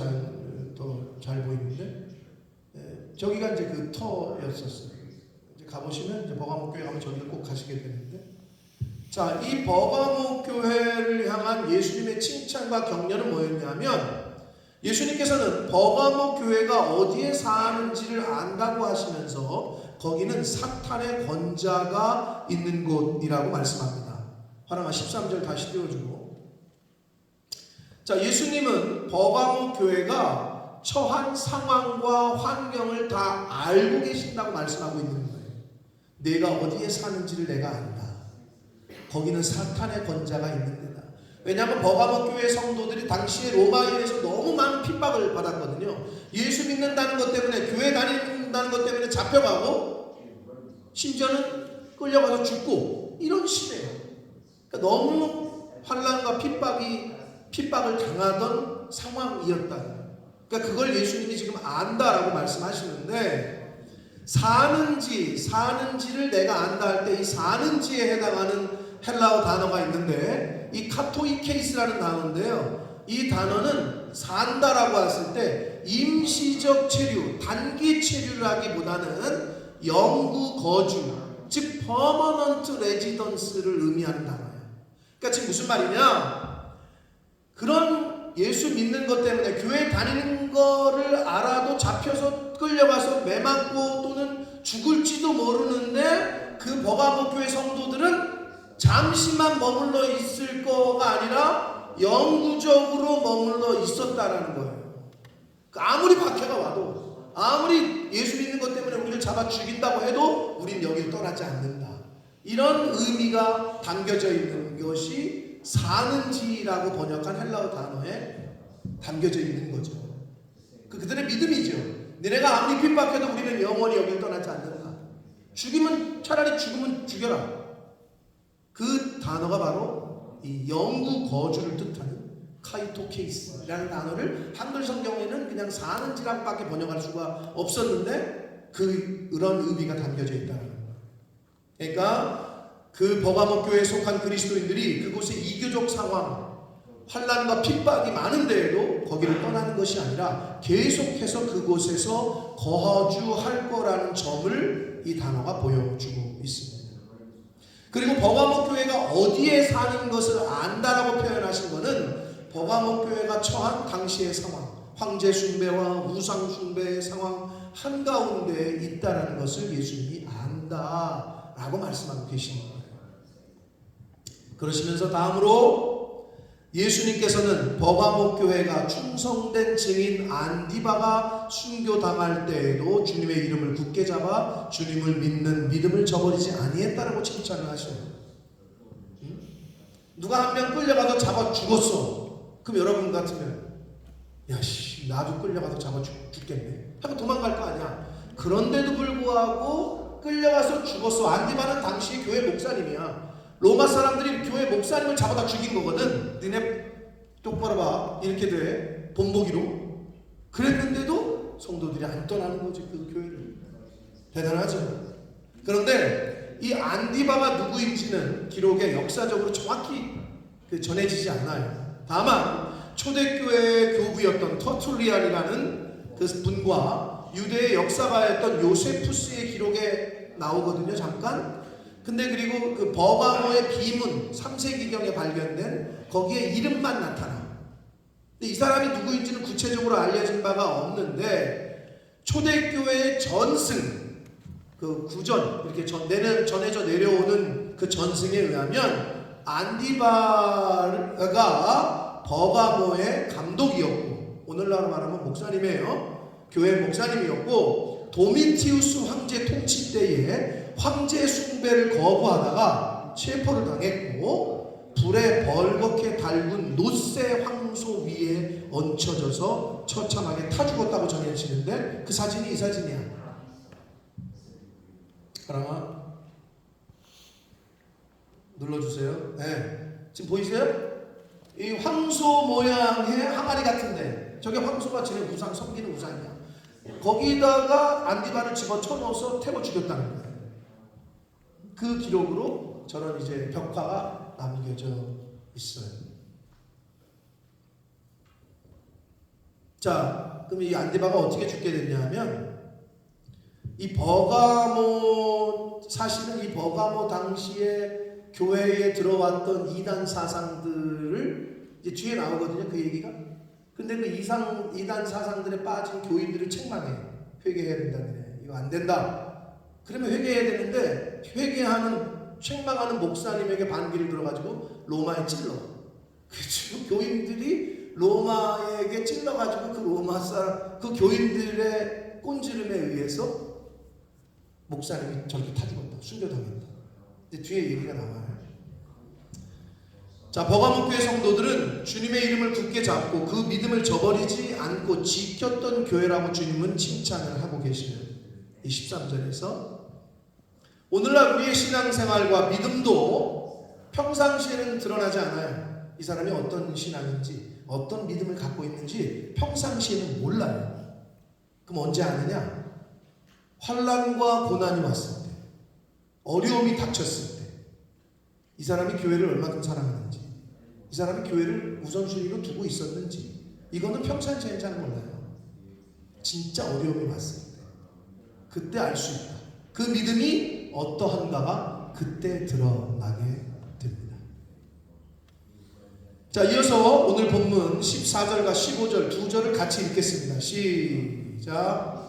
더 잘 보이는데 저기가 이제 그 터였었어요. 이제 가보시면 이제 버가모 교회 가면 저기를 꼭 가시게 되는데, 자, 이 버가모 교회를 향한 예수님의 칭찬과 격려는 뭐였냐면, 예수님께서는 버가모 교회가 어디에 사는지를 안다고 하시면서 거기는 사탄의 권자가 있는 곳이라고 말씀합니다. 화랑아 13절 다시 띄워주고. 자, 예수님은 버가모 교회가 처한 상황과 환경을 다 알고 계신다고 말씀하고 있는 거예요. 내가 어디에 사는지를 내가 안다. 거기는 사탄의 권자가 있는 데다. 왜냐하면 버가모 교회 성도들이 당시에 로마인에서 너무 많은 핍박을 받았거든요. 예수 믿는다는 것 때문에, 교회 다닌다는 것 때문에 잡혀가고 심지어는 끌려가서 죽고 이런 시대예요. 그러니까 너무 환난과 핍박을 당하던 상황이었다. 그러니까 그걸 예수님이 지금 안다라고 말씀하시는데, 사는지를 내가 안다 할 때 이 사는지에 해당하는 헬라어 단어가 있는데, 이 카토이케이스라는 단어인데요. 이 단어는 산다라고 했을 때 임시적 체류, 단기 체류를 하기보다는 영구 거주, 즉 퍼머넌트 레지던스를 의미하는 단어예요. 그러니까 지금 무슨 말이냐? 그런 예수 믿는 것 때문에 교회 다니는 거를 알아도 잡혀서 끌려가서 매맞고 또는 죽을지도 모르는데, 그 버가모 교회 성도들은 잠시만 머물러 있을 거가 아니라 영구적으로 머물러 있었다라는 거예요. 아무리 박해가 와도, 아무리 예수 믿는 것 때문에 우리를 잡아 죽인다고 해도 우린 여기를 떠나지 않는다. 이런 의미가 담겨져 있는 것이 사는지라고 번역한 헬라어 단어에 담겨져 있는 거죠. 그들의 믿음이죠. 너네가 아무리 핍박해도 우리는 영원히 여기를 떠나지 않는다. 차라리 죽으면 죽여라. 그 단어가 바로 이 영구 거주를 뜻하는 카이토케이스라는 단어를 한글 성경에는 그냥 사는지라고밖에 번역할 수가 없었는데 그런 의미가 담겨져 있다는 거예요. 그러니까 그 버가모 교회에 속한 그리스도인들이 그곳의 이교적 상황, 환난과 핍박이 많은데에도 거기를 떠나는 것이 아니라 계속해서 그곳에서 거주할 거라는 점을 이 단어가 보여주고 있습니다. 그리고 버가모 교회가 어디에 사는 것을 안다라고 표현하신 것은 버가모 교회가 처한 당시의 상황, 황제 숭배와 우상 숭배의 상황 한가운데에 있다라는 것을 예수님이 안다라고 말씀하고 계신 거예요. 그러시면서 다음으로 예수님께서는 버가모 교회가 충성된 증인 안디바가 순교당할 때에도 주님의 이름을 굳게 잡아 주님을 믿는 믿음을 저버리지 아니했다라고 칭찬을 하셔요. 누가 한 명 끌려가서 잡아 죽었어. 그럼 여러분 같으면 나도 끌려가서 잡아 죽겠네 하고 도망갈 거 아니야. 그런데도 불구하고 끌려가서 죽었어. 안디바는 당시 교회 목사님이야. 로마 사람들이 교회 목사님을 잡아다 죽인 거거든. 너네 똑바로 봐. 이렇게 돼. 본보기로. 그랬는데도 성도들이 안 떠나는 거지, 그 교회를. 대단하죠. 그런데 이 안디바가 누구인지는 기록에 역사적으로 정확히 전해지지 않아요. 다만 초대교회의 교부였던 터툴리안이라는 그 분과 유대의 역사가였던 요세푸스의 기록에 나오거든요, 잠깐. 근데 그리고 그 버가모의 비문 3세기경에 발견된 거기에 이름만 나타나. 근데 이 사람이 누구인지는 구체적으로 알려진 바가 없는데, 초대교회의 전승, 그 구전, 이렇게 전해져 내려오는 그 전승에 의하면 안디바가 버가모의 감독이었고, 오늘날로 말하면 목사님이에요. 교회 목사님이었고, 도미티우스 황제 통치 때에 황제 숭배를 거부하다가 체포를 당했고 불에 벌겋게 달군 놋새 황소 위에 얹혀져서 처참하게 타 죽었다고 전해지는데 그 사진이 이 사진이야. 사랑아 눌러주세요. 네. 지금 보이세요? 이 황소 모양의 항아리 같은데 저게 황소가 지금 우상 섬기는 우상이야. 거기다가 안디바를 집어쳐넣어서 태워 죽였다는 거예요. 그 기록으로 저런 이제 벽화가 남겨져 있어요. 자, 그럼 이 안디바가 어떻게 죽게 됐냐면 이 버가모 사실은 이 버가모 당시에 교회에 들어왔던 이단 사상들을 이제 뒤에 나오거든요. 그 얘기가. 근데 그 이단 사상들에 빠진 교인들을 책망해. 회개해야 된다네. 이거 안 된다. 그러면 회개해야 되는데 책망하는 목사님에게 반기를 들어가지고 로마에 찔러. 그렇죠. 교인들이 로마에게 찔러가지고 그 교인들의 꼰지름에 의해서 목사님이 저렇게 타 죽었다. 순교당했다. 이제 뒤에 얘기가 나와요. 자, 버가모 교회 성도들은 주님의 이름을 굳게 잡고 그 믿음을 저버리지 않고 지켰던 교회라고 주님은 칭찬을 하고 계시는 이 13절에서 오늘날 우리의 신앙생활과 믿음도 평상시에는 드러나지 않아요. 이 사람이 어떤 신앙인지 어떤 믿음을 갖고 있는지 평상시에는 몰라요. 그럼 언제 아느냐? 환난과 고난이 왔을 때, 어려움이 닥쳤을 때 이 사람이 교회를 얼마큼 사랑하는지, 이 사람이 교회를 우선순위로 두고 있었는지, 이거는 평상시에는 잘 몰라요. 진짜 어려움이 왔을 때 그때 알 수 있다. 그 믿음이 어떠한가가 그때 드러나게 됩니다. 자, 이어서 오늘 본문 14절과 15절 두 절을 같이 읽겠습니다. 시작.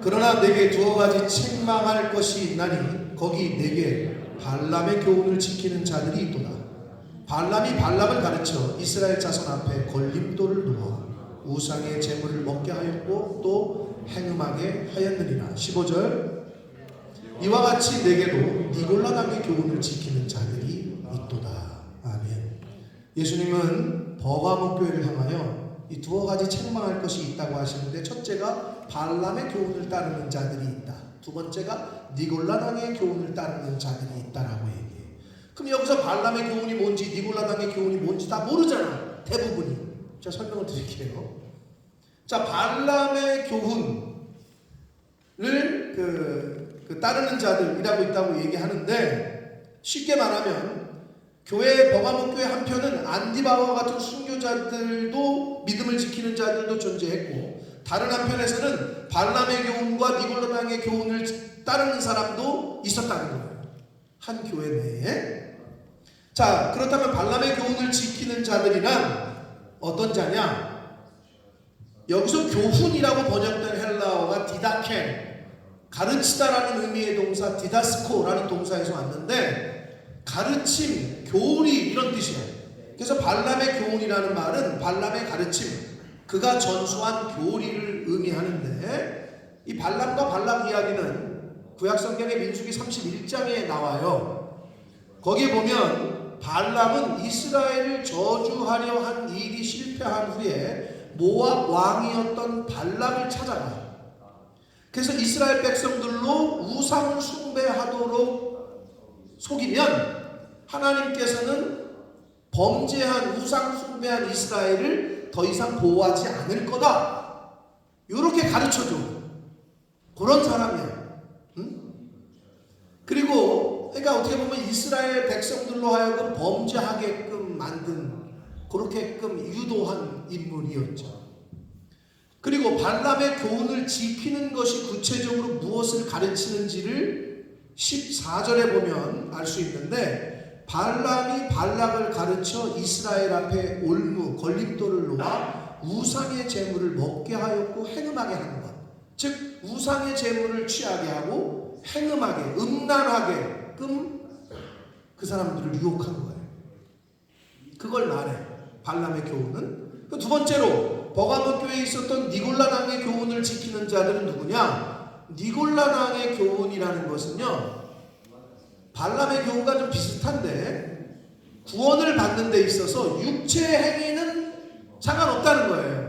그러나 내게 두어 가지 책망할 것이 있나니 거기 내게 발람의 교훈을 지키는 자들이 있도다. 발람이 발람을 가르쳐 이스라엘 자손 앞에 걸림돌을 놓아 우상의 재물을 먹게 하였고 또 행음하게 하였느니라. 15절. 이와 같이 내게도 니골라당의 교훈을 지키는 자들이 있도다. 아멘. 예수님은 버가모 교회를 향하여 이 두어 가지 책망할 것이 있다고 하시는데, 첫째가 발람의 교훈을 따르는 자들이 있다. 두 번째가 니골라당의 교훈을 따르는 자들이 있다라고 얘기해요. 그럼 여기서 발람의 교훈이 뭔지 니골라당의 교훈이 뭔지 다 모르잖아. 대부분이. 제가 설명을 드릴게요. 자, 발람의 교훈을 따르는 자들이라고 있다고 얘기하는데, 쉽게 말하면 교회 버가모 교회 한편은 안디바와 같은 순교자들도 믿음을 지키는 자들도 존재했고, 다른 한편에서는 발람의 교훈과 니골라당의 교훈을 따르는 사람도 있었다는 거예요. 한 교회 내에. 자, 그렇다면 발람의 교훈을 지키는 자들이란 어떤 자냐? 여기서 교훈이라고 번역된 헬라어가 디다켄, 가르치다라는 의미의 동사 디다스코라는 동사에서 왔는데, 가르침, 교리 이런 뜻이에요. 그래서 발람의 교훈이라는 말은 발람의 가르침, 그가 전수한 교리를 의미하는데, 이 발람과 발락 이야기는 구약성경의 민수기 31장에 나와요. 거기에 보면 발람은 이스라엘을 저주하려 한 일이 실패한 후에 모압 왕이었던 발락을 찾아가. 그래서 이스라엘 백성들로 우상 숭배하도록 속이면 하나님께서는 범죄한 우상 숭배한 이스라엘을 더 이상 보호하지 않을 거다. 이렇게 가르쳐줘. 그런 사람이야. 응? 그리고 그러니까 어떻게 보면 이스라엘 백성들로 하여금 범죄하게끔 만든, 그렇게끔 유도한 인물이었죠. 그리고 발람의 교훈을 지키는 것이 구체적으로 무엇을 가르치는지를 14절에 보면 알 수 있는데, 발람이 발락을 가르쳐 이스라엘 앞에 올무, 걸림돌을 놓아 우상의 재물을 먹게 하였고 행음하게 하는 것. 즉 우상의 재물을 취하게 하고 행음하게, 음란하게끔 그 사람들을 유혹한 거예요. 그걸 말해, 발람의 교훈은. 두 번째로 버가모 교회에 있었던 니골라당의 교훈을 지키는 자들은 누구냐? 니골라당의 교훈이라는 것은요, 발람의 교훈과 좀 비슷한데 구원을 받는 데 있어서 육체 행위는 상관없다는 거예요.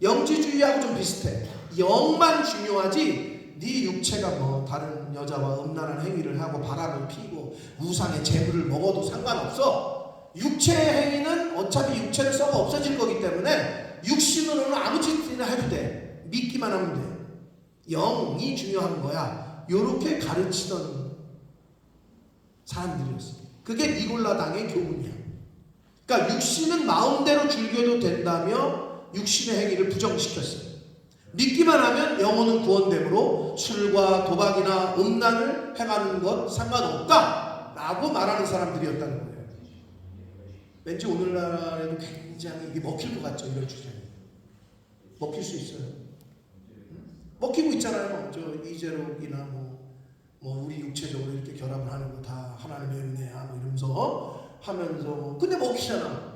영지주의하고 좀 비슷해. 영만 중요하지 네 육체가 뭐 다른 여자와 음란한 행위를 하고 바람을 피고 우상의 재물을 먹어도 상관없어. 육체 행위는 어차피 육체를 썩어 없어질 거기 때문에 육신으로는 아무 짓이나 해도 돼. 믿기만 하면 돼. 영이 중요한 거야. 요렇게 가르치던 사람들이었어. 그게 니골라당의 교훈이야. 그러니까 육신은 마음대로 즐겨도 된다며 육신의 행위를 부정시켰어요. 믿기만 하면 영혼은 구원되므로 술과 도박이나 음란을 행하는 것 상관없다 라고 말하는 사람들이었다는 거예요. 왠지 오늘날에도 굉장히 이게 먹힐 것 같죠, 이런 주장이. 먹힐 수 있어요. 먹히고 있잖아요. 저 이재록이나 뭐 우리 육체적으로 이렇게 결합을 하는 거 다 하나님의 은혜야 뭐 이러면서 하면서 근데 먹히잖아.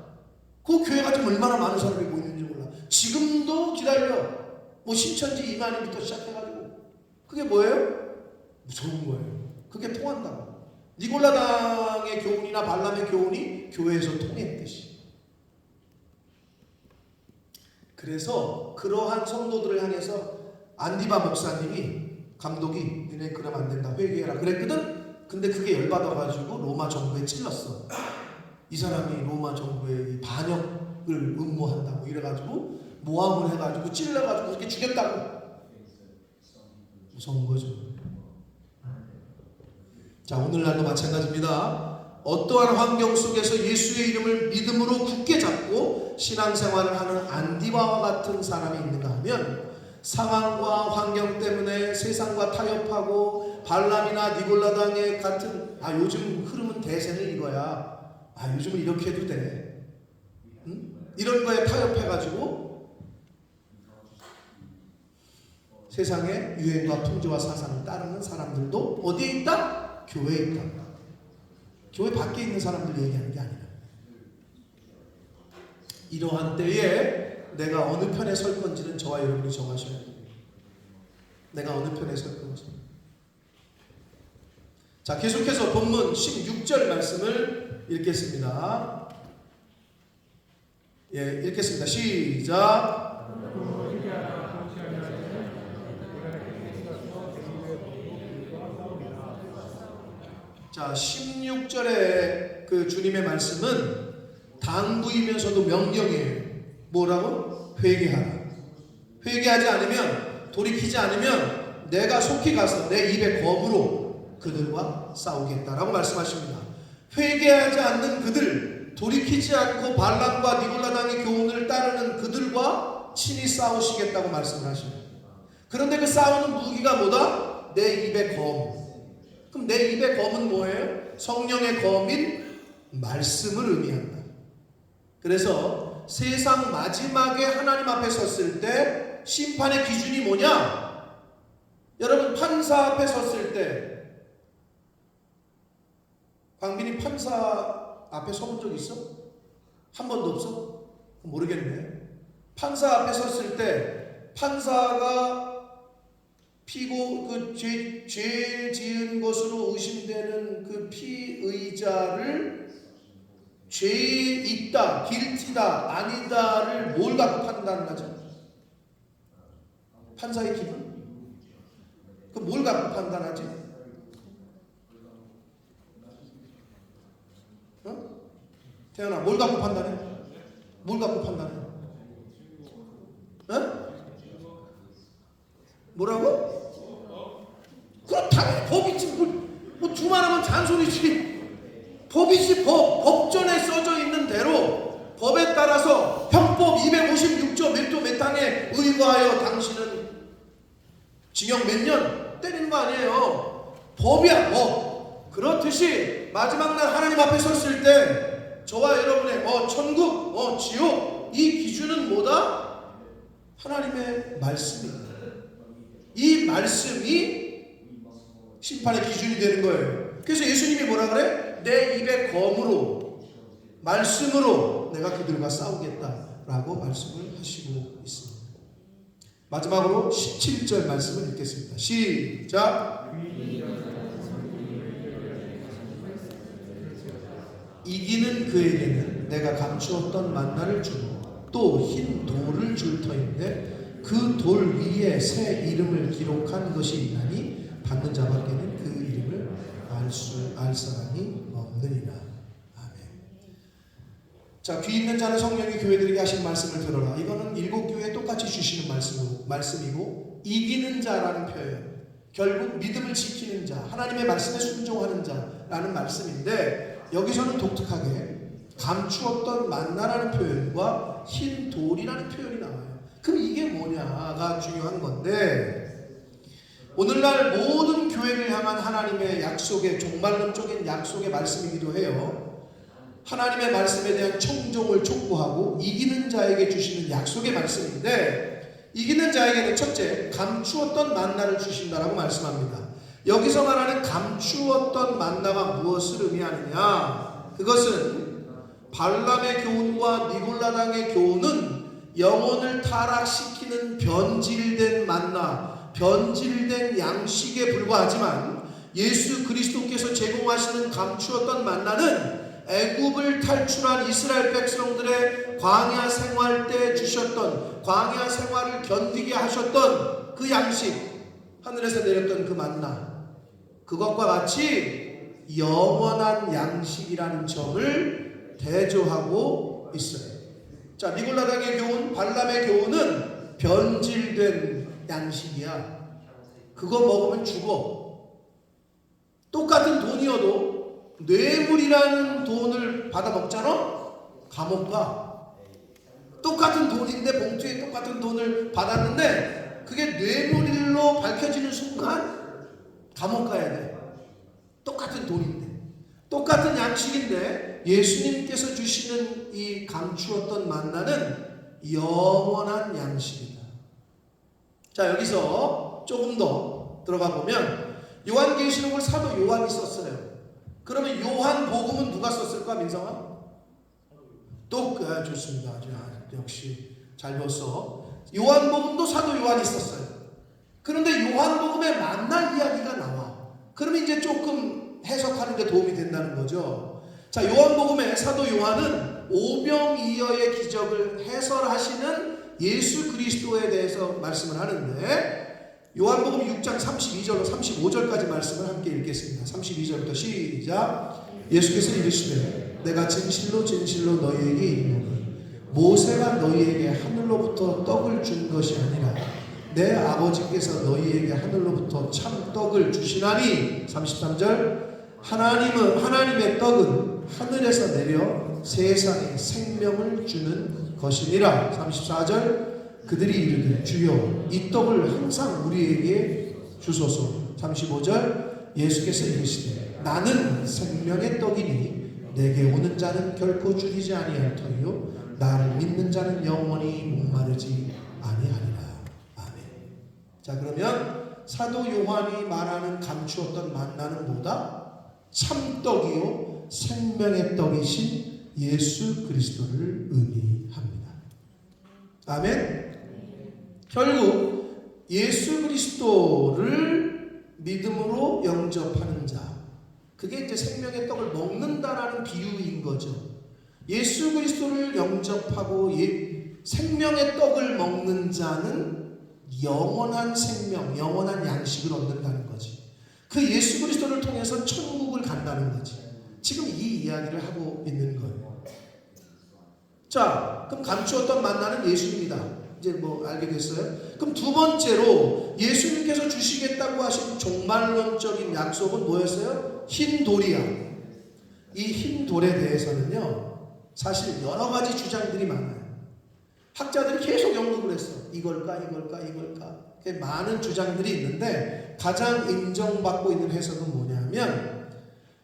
그 교회 같은 얼마나 많은 사람이 모이는지 몰라. 지금도 기다려. 뭐 신천지 이만희부터 시작해가지고 그게 뭐예요? 무서운 거예요. 그게 통한다고. 니골라당의 교훈이나 발람의 교훈이 교회에서 통했듯이. 그래서 그러한 성도들을 향해서 안디바 목사님이 감독이 니네 그러면 안 된다 회개해라 그랬거든. 근데 그게 열받아가지고 로마 정부에 찔렀어. 이 사람이 로마 정부의 반역을 음모한다고 이래가지고 모함을 해가지고 찔러가지고 그렇게 죽였다고. 무서운 거죠. 자, 오늘날도 마찬가지입니다. 어떠한 환경 속에서 예수의 이름을 믿음으로 굳게 잡고 신앙생활을 하는 안디바와 같은 사람이 있는가 하면 상황과 환경 때문에 세상과 타협하고 발람이나 니골라당의 같은 요즘 흐름은 대세는 이거야. 요즘은 이렇게 해도 돼. 응? 이런 거에 타협해가지고 세상의 유행과 풍조와 사상을 따르는 사람들도 어디에 있다? 교회에 있다. 교회 밖에 있는 사람들 얘기하는 게 아니라 이러한 때에 내가 어느 편에 설 건지는 저와 여러분이 정하셔야 돼요. 내가 어느 편에 설 건지. 자, 계속해서 본문 16절 말씀을 읽겠습니다. 예, 읽겠습니다. 시작. 자, 16절의 그 주님의 말씀은 당부이면서도 명령이에요. 뭐라고? 회개하라. 회개하지 않으면, 돌이키지 않으면 내가 속히 가서 내 입의 검으로 그들과 싸우겠다라고 말씀하십니다. 회개하지 않는 그들, 돌이키지 않고 발람과 니골라당의 교훈을 따르는 그들과 친히 싸우시겠다고 말씀을 하십니다. 그런데 그 싸우는 무기가 뭐다? 내 입의 검. 그럼 내 입의 검은 뭐예요? 성령의 검인 말씀을 의미한다. 그래서 세상 마지막에 하나님 앞에 섰을 때 심판의 기준이 뭐냐? 여러분 판사 앞에 섰을 때 광빈이 판사 앞에 서본 적 있어? 한 번도 없어? 모르겠네. 판사 앞에 섰을 때 판사가 피고 그 죄 지은 것으로 의심되는 그 피의자를 죄에 있다, 길티다, 아니다를 뭘 갖고 판단하죠? 판사의 기분? 그 뭘 갖고 판단하지? 태연아, 뭘 갖고 판단해? 뭘 갖고 판단해? 뭐라고? 그럼 당연히 법이지. 뭐 두말하면 잔소리지. 법이지 법. 법전에 써져 있는 대로 법에 따라서 형법 256조 몇 조 몇 항에 의거하여 당신은 징역 몇 년 때리는 거 아니에요. 법이야 법. 그렇듯이 마지막 날 하나님 앞에 섰을 때 저와 여러분의 천국, 지옥 이 기준은 뭐다? 하나님의 말씀입니다. 이 말씀이 심판의 기준이 되는 거예요. 그래서 예수님이 뭐라 그래? 내 입의 검으로 말씀으로 내가 그들과 싸우겠다라고 말씀을 하시고 있습니다. 마지막으로 17절 말씀을 읽겠습니다. 시작. 이기는 그에게는 내가 감추었던 만나를 주고 또 흰 돌을 줄 터인데 그 돌 위에 새 이름을 기록한 것이 있나니 받는 자밖에는 그 이름을 알 사람이 없느니라. 아멘. 자, 귀 있는 자는 성령이 교회들에게 하신 말씀을 들어라. 이거는 일곱 교회에 똑같이 주시는 말씀이고 이기는 자라는 표현, 결국 믿음을 지키는 자, 하나님의 말씀에 순종하는 자라는 말씀인데 여기서는 독특하게 감추었던 만나라는 표현과 흰 돌이라는 표현이 나와요. 그럼 이게 뭐냐가 중요한 건데 오늘날 모든 교회를 향한 하나님의 약속의 종말론적인 약속의 말씀이기도 해요. 하나님의 말씀에 대한 청종을 촉구하고 이기는 자에게 주시는 약속의 말씀인데 이기는 자에게는 첫째, 감추었던 만나를 주신다라고 말씀합니다. 여기서 말하는 감추었던 만나가 무엇을 의미하느냐? 그것은 발람의 교훈과 니골라당의 교훈은 영혼을 타락시키는 변질된 만나, 변질된 양식에 불과하지만 예수 그리스도께서 제공하시는 감추었던 만나는 애굽을 탈출한 이스라엘 백성들의 광야 생활 때 주셨던, 광야 생활을 견디게 하셨던 그 양식, 하늘에서 내렸던 그 만나, 그것과 같이 영원한 양식이라는 점을 대조하고 있어요. 자, 니골라당의 교훈, 발람의 교훈은 변질된 양식이야. 그거 먹으면 죽어. 똑같은 돈이어도 뇌물이라는 돈을 받아 먹잖아? 감옥 가. 똑같은 돈인데 봉투에 똑같은 돈을 받았는데 그게 뇌물로 밝혀지는 순간 감옥 가야 돼. 똑같은 돈인데, 똑같은 양식인데 예수님께서 주시는 이 감추었던 만나는 영원한 양식이다. 자, 여기서 조금 더 들어가 보면 요한계시록을 사도 요한이 썼어요. 그러면 요한복음은 누가 썼을까, 민성아? 좋습니다. 역시 잘 배웠어. 요한복음도 사도 요한이 썼어요. 그런데 요한복음에 만날 이야기가 나와. 그러면 이제 조금 해석하는 데 도움이 된다는 거죠. 자, 요한복음에 사도 요한은 오병이어의 기적을 해설하시는 예수 그리스도에 대해서 말씀을 하는데 요한복음 6장 32절로 35절까지 말씀을 함께 읽겠습니다. 32절부터 시작. 예수께서 이르시되 내가 진실로 진실로 너희에게 이르노니 모세가 너희에게 하늘로부터 떡을 준 것이 아니라 내 아버지께서 너희에게 하늘로부터 참 떡을 주시나니. 33절. 하나님의 떡은 하늘에서 내려 세상에 생명을 주는 것이니라. 34절. 그들이 이르되 주여 이 떡을 항상 우리에게 주소서. 35절. 예수께서 이르시되 나는 생명의 떡이니 내게 오는 자는 결코 줄이지 아니할 터이요 나를 믿는 자는 영원히 목마르지 아니하리라. 아멘. 자, 그러면 사도 요한이 말하는 감추었던 만나는 뭐다? 참떡이요 생명의 떡이신 예수 그리스도를 의미합니다. 아멘. 결국 예수 그리스도를 믿음으로 영접하는 자, 그게 이제 생명의 떡을 먹는다라는 비유인 거죠. 예수 그리스도를 영접하고 생명의 떡을 먹는 자는 영원한 생명, 영원한 양식을 얻는다는 거지. 그 예수 그리스도를 통해서 천국을 간다는 거지. 지금 이 이야기를 하고 있는 거예요. 자, 그럼 감추었던 만나는 예수입니다. 이제 뭐 알게 됐어요? 그럼 두 번째로 예수님께서 주시겠다고 하신 종말론적인 약속은 뭐였어요? 흰 돌이야. 이 흰 돌에 대해서는요, 사실 여러 가지 주장들이 많아요. 학자들이 계속 연구를 했어. 이걸까? 많은 주장들이 있는데 가장 인정받고 있는 해석은 뭐냐면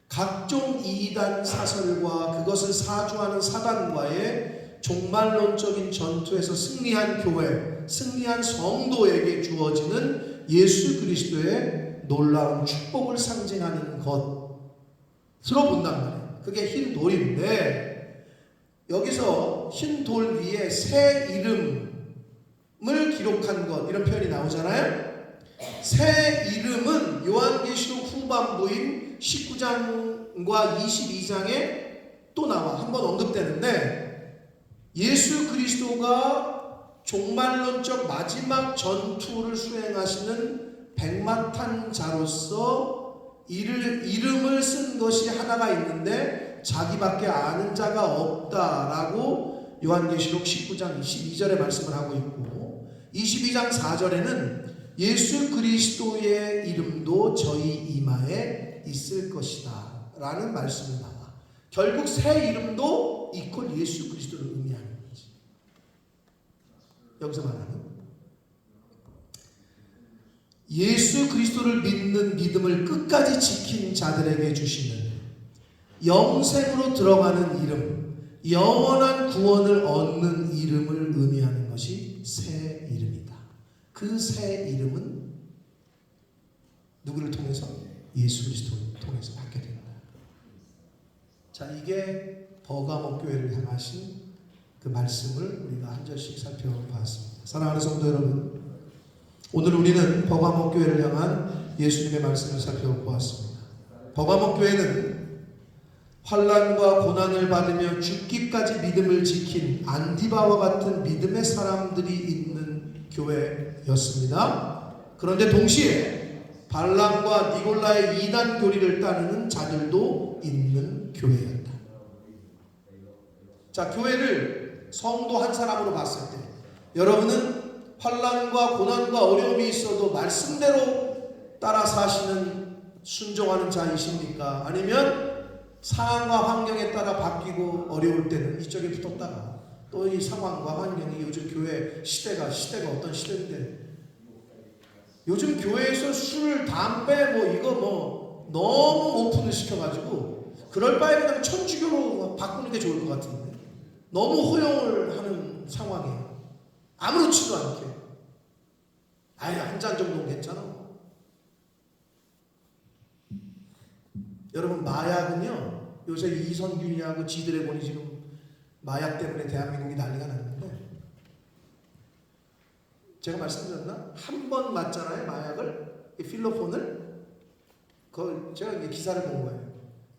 각종 이단 사설과 그것을 사주하는 사단과의 종말론적인 전투에서 승리한 교회, 승리한 성도에게 주어지는 예수 그리스도의 놀라운 축복을 상징하는 것으로 본단 말이에요. 그게 흰 돌인데 여기서 흰 돌 위에 새 이름을 기록한 것, 이런 표현이 나오잖아요. 새 이름은 요한계시록 후반부인 19장과 22장에 또 나와 한 번 언급되는데 예수 그리스도가 종말론적 마지막 전투를 수행하시는 백마탄자로서 이름을 쓴 것이 하나가 있는데 자기밖에 아는 자가 없다라고 요한계시록 19장 22절에 말씀을 하고 있고 22장 4절에는 예수 그리스도의 이름도 저희 이마에 있을 것이다 라는 말씀이 나와. 결국 새 이름도 이퀄 예수 그리스도를 의미하는 거지. 여기서 말하는 예수 그리스도를 믿는 믿음을 끝까지 지킨 자들에게 주시는 영생으로 들어가는 이름, 영원한 구원을 얻는 이름을 의미하는 것이 새 이름이다. 그 새 이름은 누구를 통해서? 예수 그리스도를 통해서 받게 된다. 자, 이게 버가모 교회를 향하신 그 말씀을 우리가 한 절씩 살펴봤습니다. 사랑하는 성도 여러분, 오늘 우리는 버가모 교회를 향한 예수님의 말씀을 살펴보았습니다. 버가모 교회는 환난과 고난을 받으며 죽기까지 믿음을 지킨 안디바와 같은 믿음의 사람들이 있는 교회였습니다. 그런데 동시에 발람과 니골라의 이단 교리를 따르는 자들도 있는 교회였다. 자, 교회를 성도 한 사람으로 봤을 때 여러분은 환난과 고난과 어려움이 있어도 말씀대로 따라 사시는 순종하는 자이십니까? 아니면 상황과 환경에 따라 바뀌고 어려울 때는 이쪽에 붙었다가 또 이 상황과 환경이 요즘 교회 시대가 어떤 시대인데 요즘 교회에서 술, 담배 이거 너무 오픈을 시켜가지고 그럴 바에 그냥 천주교로 바꾸는 게 좋을 것 같은데 너무 허용을 하는 상황이에요. 아무렇지도 않게 아예 한 잔 정도는 괜찮아. 여러분 마약은요 요새 이선균이하고 지드래곤이 지금 마약 때문에 대한민국이 난리가 났는데 제가 말씀드렸나? 한 번 맞잖아요 마약을 필로폰을 그걸 제가 이게 기사를 본 거예요.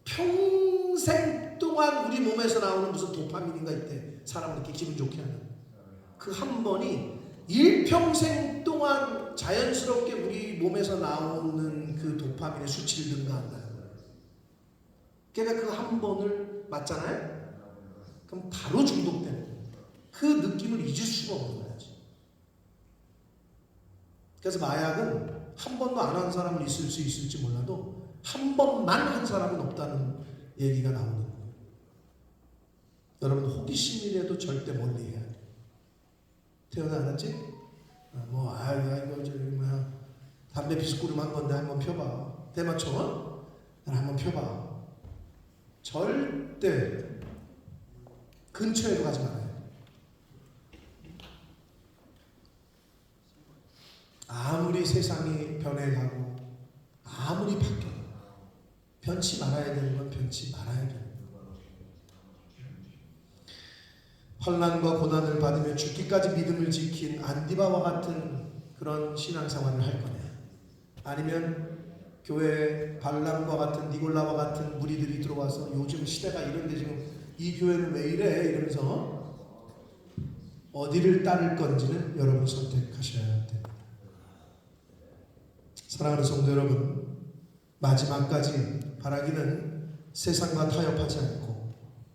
평생 동안 우리 몸에서 나오는 무슨 도파민인가 있대. 사람을 이렇게 기분 좋게 하는 그 한 번이 일평생 동안 자연스럽게 우리 몸에서 나오는 그 도파민의 수치를 능가한다. 걔가 그 한 번을 맞잖아요? 그럼 바로 중독되는 거예요. 그 느낌을 잊을 수가 없는 거지. 그래서 마약은 한 번도 안 한 사람은 있을 수 있을지 몰라도 한 번만 한 사람은 없다는 얘기가 나오는 거예요. 여러분 호기심이라도 절대 멀리 해야 돼. 태어나 알았지? 담배 비스꾸름 한 건데 한번 펴봐. 대마초는 한번 펴봐. 절대 근처에도 가지 말아요. 아무리 세상이 변해가고 아무리 바뀌어도 변치 말아야 되는 건 변치 말아야 되는 거예요. 환난과 고난을 받으며 죽기까지 믿음을 지킨 안디바와 같은 그런 신앙생활을 할 거냐, 아니면 교회 발람과 같은 니골라와 같은 무리들이 들어와서 요즘 시대가 이런데 지금 이 교회는 왜 이래 이러면서 어디를 따를 건지는 여러분 선택하셔야 됩니다. 사랑하는 성도 여러분, 마지막까지 바라기는 세상과 타협하지 않고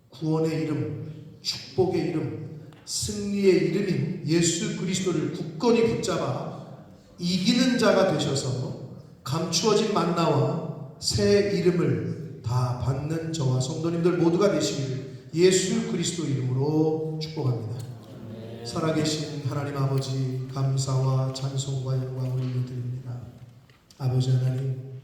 구원의 이름, 축복의 이름, 승리의 이름인 예수 그리스도를 굳건히 붙잡아 이기는 자가 되셔서 감추어진 만나와 새 이름을 다 받는 저와 성도님들 모두가 되시기를 예수 그리스도 이름으로 축복합니다. 살아계신 하나님 아버지, 감사와 찬송과 영광을 올려드립니다. 아버지 하나님,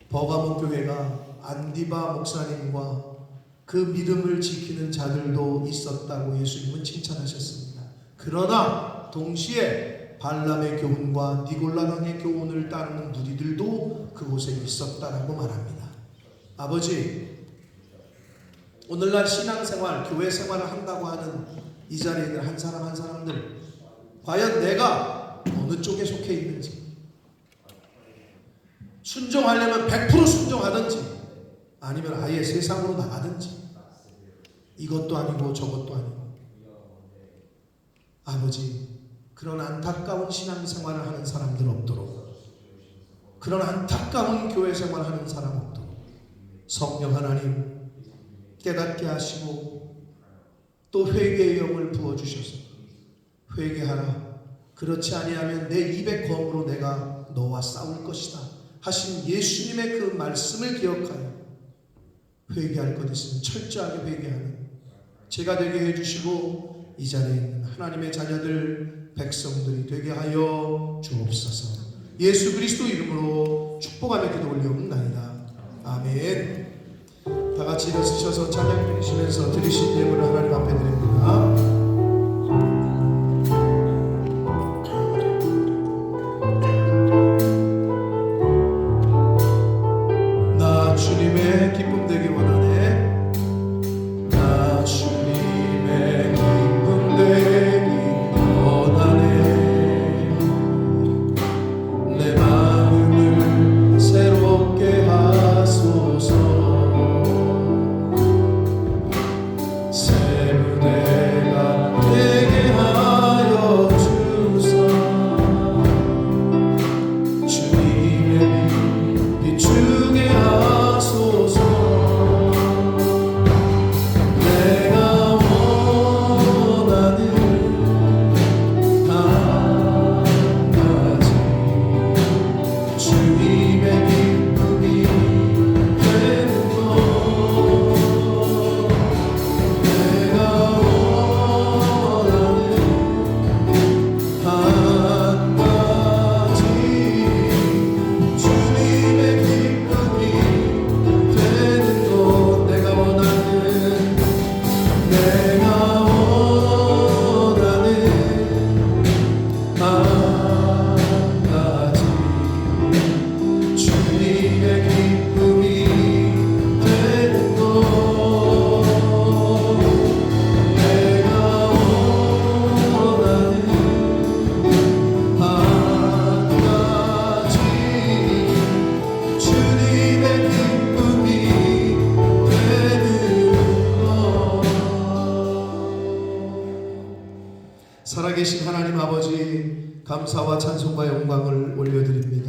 버가모 교회가 안디바 목사님과 그 믿음을 지키는 자들도 있었다고 예수님은 칭찬하셨습니다. 그러나 동시에 발람의 교훈과 니골라당의 교훈을 따르는 무리들도 그곳에 있었다라고 말합니다. 아버지, 오늘날 신앙생활, 교회 생활을 한다고 하는 이 자리에 있는 한 사람 한 사람들, 과연 내가 어느 쪽에 속해 있는지, 순종하려면 100% 순종하든지 아니면 아예 세상으로 나가든지 이것도 아니고 저것도 아니고 아버지 그런 안타까운 신앙생활을 하는 사람들 없도록 그런 안타까운 교회 생활하는 사람 없도록 성령 하나님 깨닫게 하시고 또 회개의 영을 부어주셔서 회개하라 그렇지 아니하면 내 입의 검으로 내가 너와 싸울 것이다 하신 예수님의 그 말씀을 기억하여 회개할 것 있으면 철저하게 회개하는 제가 되게 해주시고 이 자리에 있는 하나님의 자녀들 백성들이 되게 하여 주옵소서. 예수 그리스도 이름으로 축복하며 기도 올리옵나이다. 아멘. 다 같이 일어서셔서 찬양 드리시면서 드리신 예물을 하나님 앞에 드립니다. 나 주님의 기쁨 되기 원하네. 나 주님의 기쁨 되기 원하네. 내 마음을 새롭게 하소서. 새 무대가 되게 하여 주사. 주님의 빛 비추게 하소서. 내가 원하는 한 가지 주님의 기쁨이 되는 것. 내가 원하는 한 가지 주님의 기쁨이 되는 것. 내가 원하는 한 가지 주님의 기쁨이 되는 것. 내가 원하는 한 가지 주님의 기쁨이 되는 것. 살아계신 하나님 아버지 감사와 찬송과 영광을 올려드립니다.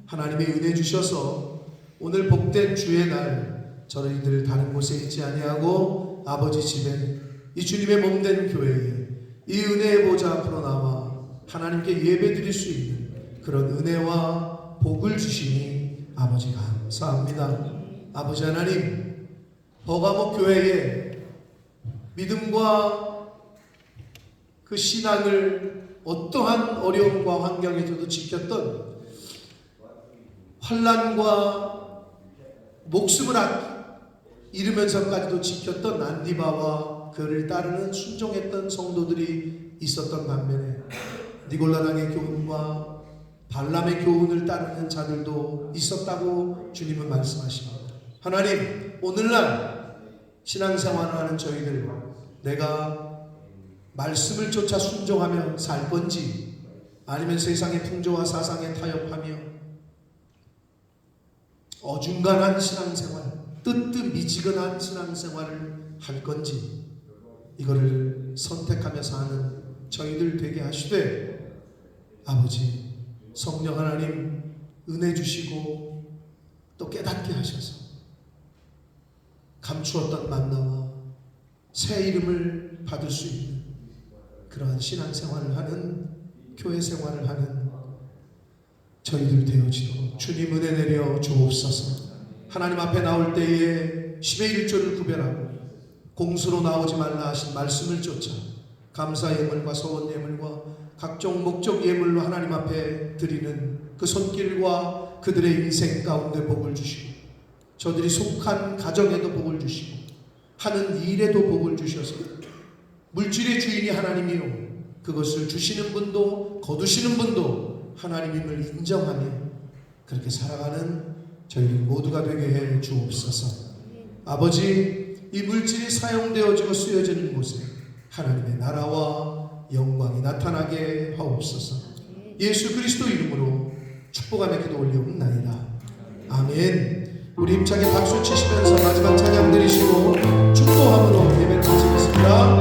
하나님의 은혜 주셔서 오늘 복된 주의 날 저희들 다른 곳에 있지 아니하고 아버지 집에 이 주님의 몸된 교회에 이 은혜의 보좌 앞으로 나와 하나님께 예배드릴 수 있는 그런 은혜와 복을 주시니 아버지 감사합니다. 아버지 하나님 버가모 교회에 믿음과 그 신앙을 어떠한 어려움과 환경에서도 지켰던 환난과 목숨을 잃으면서까지도 지켰던 안디바와 그를 따르는 순종했던 성도들이 있었던 반면에 니골라당의 교훈과 발람의 교훈을 따르는 자들도 있었다고 주님은 말씀하십니다. 하나님 오늘날 신앙생활을 하는 저희들 내가 말씀을 쫓아 순종하며 살 건지 아니면 세상의 풍조와 사상에 타협하며 어중간한 신앙생활 뜨뜻미지근한 신앙생활을 할 건지 이거를 선택하며 사는 저희들 되게 하시되 아버지 성령 하나님 은혜 주시고 또 깨닫게 하셔서 감추었던 만나와 새 이름을 받을 수 있는 그러한 신앙생활을 하는 교회 생활을 하는 저희들 되어지도록 주님 은혜 내려 주옵소서. 하나님 앞에 나올 때에 10의 1조를 구별하고 공수로 나오지 말라 하신 말씀을 쫓아 감사 예물과 서원 예물과 각종 목적 예물로 하나님 앞에 드리는 그 손길과 그들의 인생 가운데 복을 주시고 저들이 속한 가정에도 복을 주시고 하는 일에도 복을 주셔서 물질의 주인이 하나님이요 그것을 주시는 분도 거두시는 분도 하나님임을 인정하며 그렇게 살아가는 저희들 모두가 되게 해 주옵소서. 아버지 이 물질이 사용되어지고 쓰여지는 곳에 하나님의 나라와 영광이 나타나게 하옵소서. 예수 그리스도 이름으로 축복하며 기도 올리옵나이다. 아멘. 우리 힘차게 박수 치시면서 마지막 찬양 드리시고 축도함으로 예배를 마치겠습니다.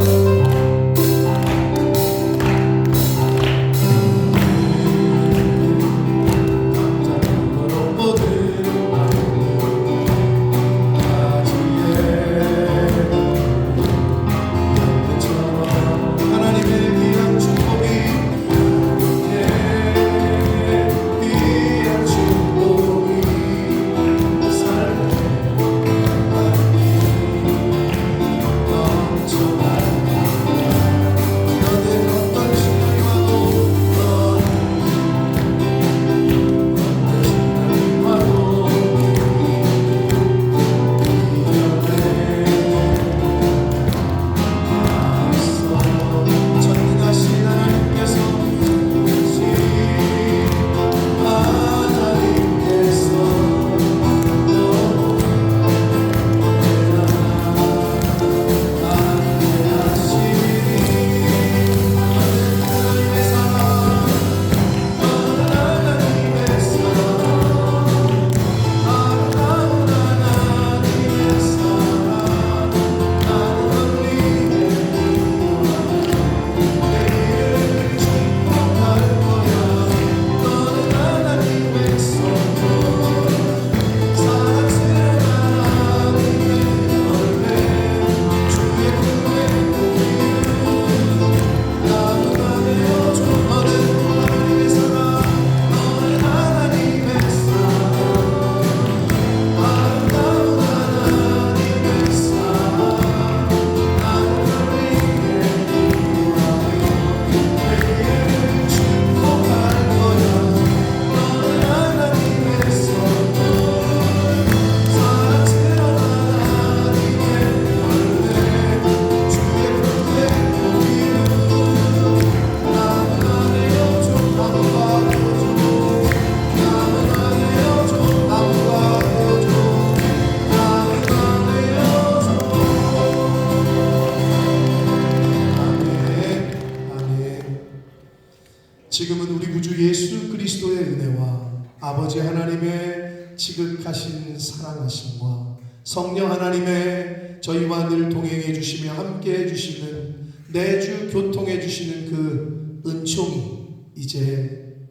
지금은 우리 구주 예수 그리스도의 은혜와 아버지 하나님의 지극하신 사랑하심과 성령 하나님의 저희와 늘 동행해 주시며 함께 해주시는 내주 교통해 주시는 그 은총이 이제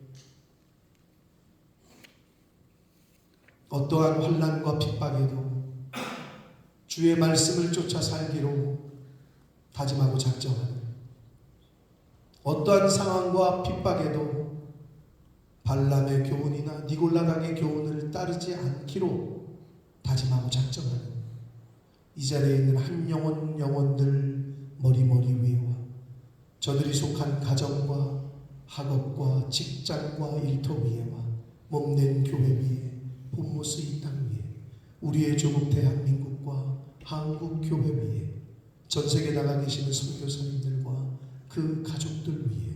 어떠한 환난과 핍박에도 주의 말씀을 쫓아 살기로 다짐하고 작정하는 어떠한 상황과 핍박에도 발람의 교훈이나 니골라당의 교훈을 따르지 않기로 다짐하고 작정하는 이 자리에 있는 한 영혼들 머리머리 위와 저들이 속한 가정과 학업과 직장과 일터 위에와 몸낸 교회 위에 본모스 이 땅 위에 우리의 조국 대한민국과 한국 교회 위에 전세계 나가 계시는 선교사님들과 그 가족들 위해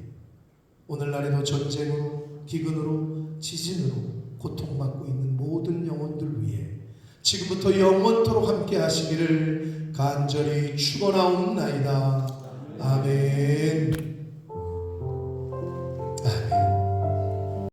오늘날에도 전쟁으로 기근으로 지진으로 고통받고 있는 모든 영혼들 위해 지금부터 영원토록 함께 하시기를 간절히 축원하옵나이다. 아멘.